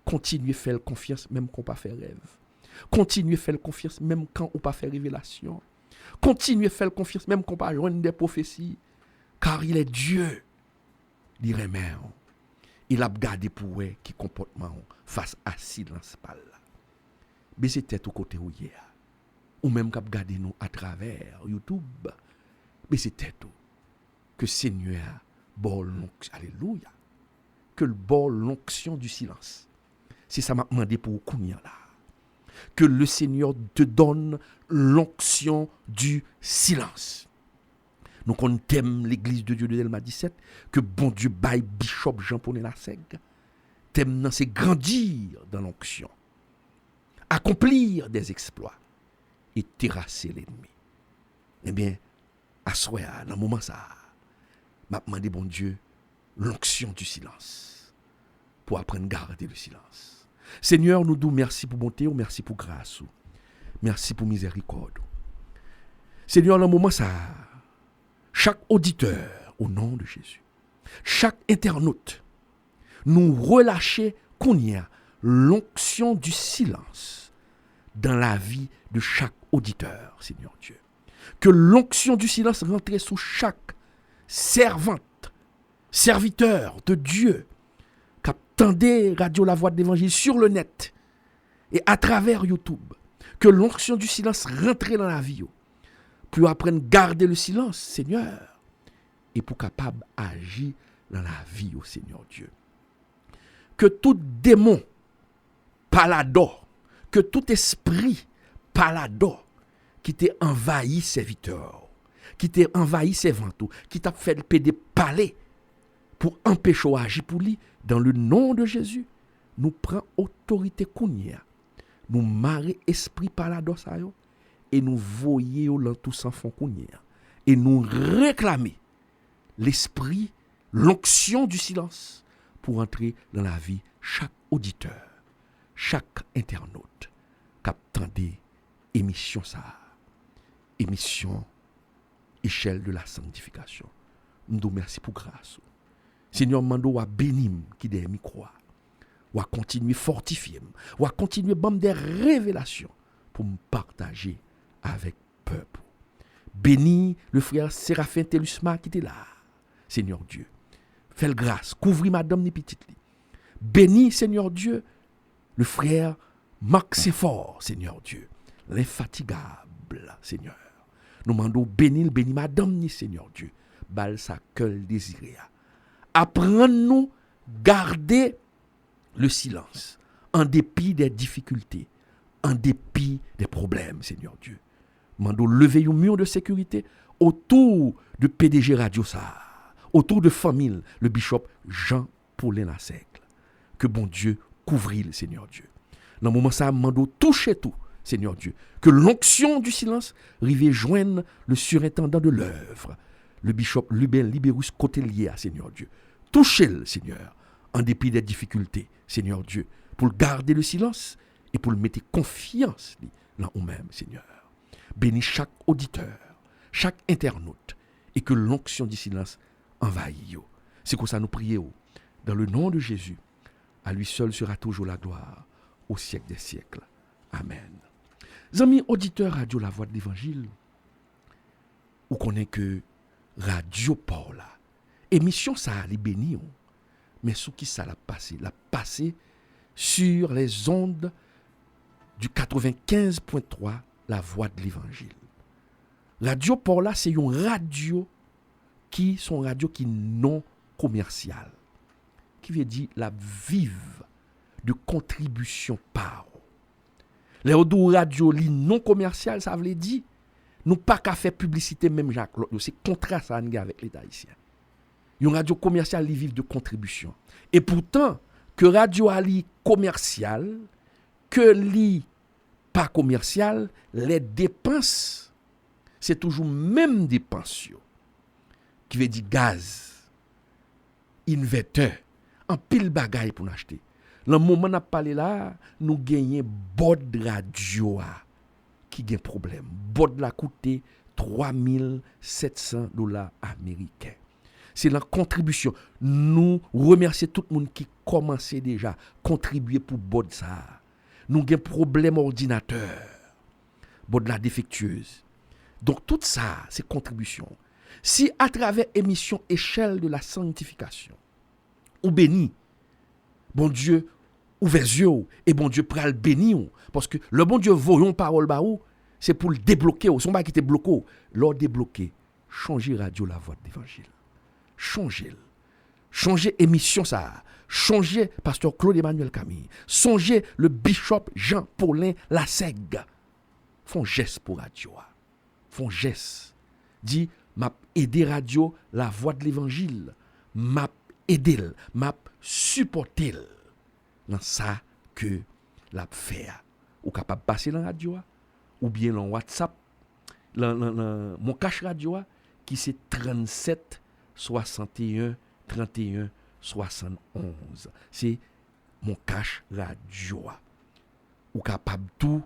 Continuez à faire confiance même quand on pas fait rêve. Continuez à faire confiance même quand on pas fait révélation. Continuez à faire confiance même quand on pas joindre des prophéties. Car il est Dieu. Il remet. Il a gardé pour eux qui comportement face à silence par là. Mais c'est tête au côté où il y a. Ou même qu'à garder nous à travers YouTube. Mais c'est tête que Seigneur bol l'onction. Alléluia. Que le bol l'onction du silence. C'est ça m'a demandé pour Kounia là. Que le Seigneur te donne l'onction du silence. Nous on t'aime l'église de Dieu de Delma 17, que bon Dieu baille Bishop Jean-Paul Naseg, t'aime c'est grandir dans l'onction, accomplir des exploits et terrasser l'ennemi. Eh bien, à soir, dans le moment ça, m'a demandé bon Dieu l'onction du silence pour apprendre à garder le silence. Seigneur, nous disons merci pour bonté ou merci pour grâce. Merci pour miséricorde. Seigneur, dans le moment ça, chaque auditeur, au nom de Jésus, chaque internaute, nous relâcher qu'on y a l'onction du silence dans la vie de chaque auditeur, Seigneur Dieu. Que l'onction du silence rentre sous chaque servante, serviteur de Dieu, qui attendait Radio La Voix de l'Évangile sur le net et à travers YouTube. Que l'onction du silence rentre dans la vie, pour apprendre à garder le silence, Seigneur, et pour capable agir dans la vie, au Seigneur Dieu. Que tout démon palador, que tout esprit palador qui t'a envahi serviteur, qui t'a envahi servantou, qui t'a fait des palais pour empêcher agir pour lui, dans le nom de Jésus, nous prenons autorité kounia, nous marrer esprit palador ça yo, et nous voyons dans tout sans fond kounia, et nous réclamer l'esprit, l'onction du silence pour entrer dans la vie chaque auditeur, chaque internaute qui attendait émission ça, émission échelle de la sanctification. Nous vous remercions pour grâce. Seigneur, mando wa bénim qui des micro, wa continuer fortifier, wa continuer bam des révélations pour me partager avec peuple. Bénis le frère Séraphin Telusma qui était là. Seigneur Dieu, fais grâce, couvre madame ni petite li. Bénis, Seigneur Dieu, le frère Marc Séfort, Seigneur Dieu, l'infatigable, Seigneur. Nous demandons bénis madame ni, Seigneur Dieu, bal sa cœur désiré. Apprends-nous garder le silence en dépit des difficultés, en dépit des problèmes, Seigneur Dieu. Mando lever un mur de sécurité autour de PDG Radio Sahara, autour de famille, le bishop Jean-Paulin Lassecle. Que bon Dieu couvre le Seigneur Dieu. Dans le moment ça, mando toucher tout, Seigneur Dieu. Que l'onction du silence rive joigne le surintendant de l'œuvre, le bishop Lubin Libérus Cotelier, Seigneur Dieu. Touchez-le, Seigneur, en dépit des difficultés, Seigneur Dieu, pour garder le silence et pour le mettre confiance dans nous-mêmes, Seigneur. Bénis chaque auditeur, chaque internaute, et que l'onction du silence envahisse. C'est comme ça nous prions. Dans le nom de Jésus, à lui seul sera toujours la gloire, au siècle des siècles. Amen. Amis auditeurs Radio La Voix de l'Évangile, vous connaissez que Radio Paula, émission ça a béni, mais sous qui ça l'a passé sur les ondes du 95.3 La Voix de l'Évangile. Radio Paula, c'est une radio qui non commerciale, qui veut dire la vive de contribution par. Les radio non commercial, ça veut dire nous pas qu'à faire publicité même Jacques, c'est contrat ça avec l'État haïtien. Une radio commerciale li vive de contribution. Et pourtant que radio ali commercial, que li pas commercial, les dépenses c'est toujours même dépenses qui veut dire gaz, inverteur, en pile bagaille pour acheter. Le moment n'a parlé là, nous gagnons bod radio qui gagne problème. Bod la coûté $3,700 américains. C'est la contribution. Nous remercions tout le monde qui commençait déjà à contribuer pour bod ça. Nous gagnons problème ordinateur. Bod la défectueuse. Donc tout ça, c'est contribution. Si à travers émission échelle de la sanctification, ou béni, bon Dieu, ouvert les yeux, et bon Dieu pral béni, parce que le bon Dieu voyons parole baou, c'est pour le débloquer, son bas qui était bloqué, l'or débloqué, changer radio La Voix de l'Évangile. Changer émission ça, changer pasteur Claude Emmanuel Camille, changer le bishop Jean-Paulin Lassegle. Font geste pour radio. Font geste. Dit m'a aider radio La Voix de l'Évangile, m'a aider, m'a supporter dans ça que l'a fait. Ou capable passer dans radio ou bien dans WhatsApp, mon cache radio qui c'est 37 61 31 71. C'est mon cache radio. Ou capable tout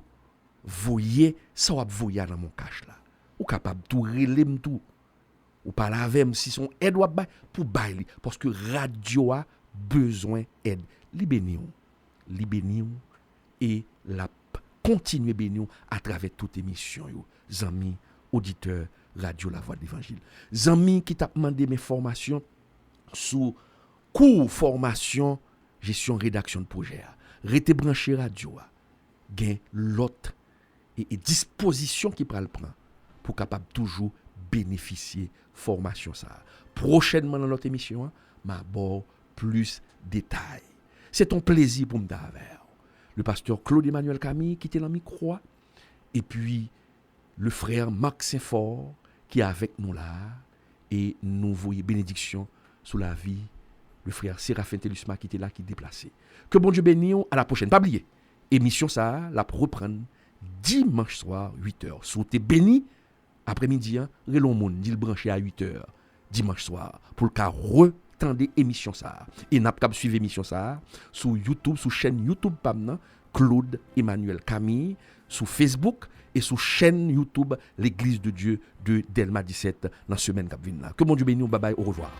voyez ça va voyer dans mon cache là. Ou capable tout relem tout. Ou pas avec si son aide ou pour bailler parce que radio a besoin d'aide. Li béni et la continuer béni à travers toute émission yo. Zami auditeur radio La Voix de l'Évangile. Zami qui t'a demandé mes formations sous cours formation gestion rédaction de projet. Rete branché radio a. Gen l'autre et disposition qui pral prend pour capable toujours bénéficier formation ça. Prochainement dans notre émission, m'a bord plus détails. C'est un plaisir pour me d'avoir le pasteur Claude Emmanuel Camille qui était dans le micro et puis le frère Marc Saint-Fort qui est avec nous là et nous voyons bénédiction sous la vie le frère Séraphin Telusma qui était là qui est déplacé. Que bon Dieu bénisse, à la prochaine. Pas oublier, émission ça la reprendre dimanche soir 8h. Si vous êtes béni après-midi, relon moun dit le brancher à 8h dimanche soir pour le cas retendre émission ça. Et n'a pas suivre émission ça sur YouTube, sur chaîne YouTube pamnan Claude Emmanuel Camille, sur Facebook et sur chaîne YouTube l'Église de Dieu de Delma 17 dans semaine qui vient là. Que mon Dieu bénisse, bye bye, au revoir.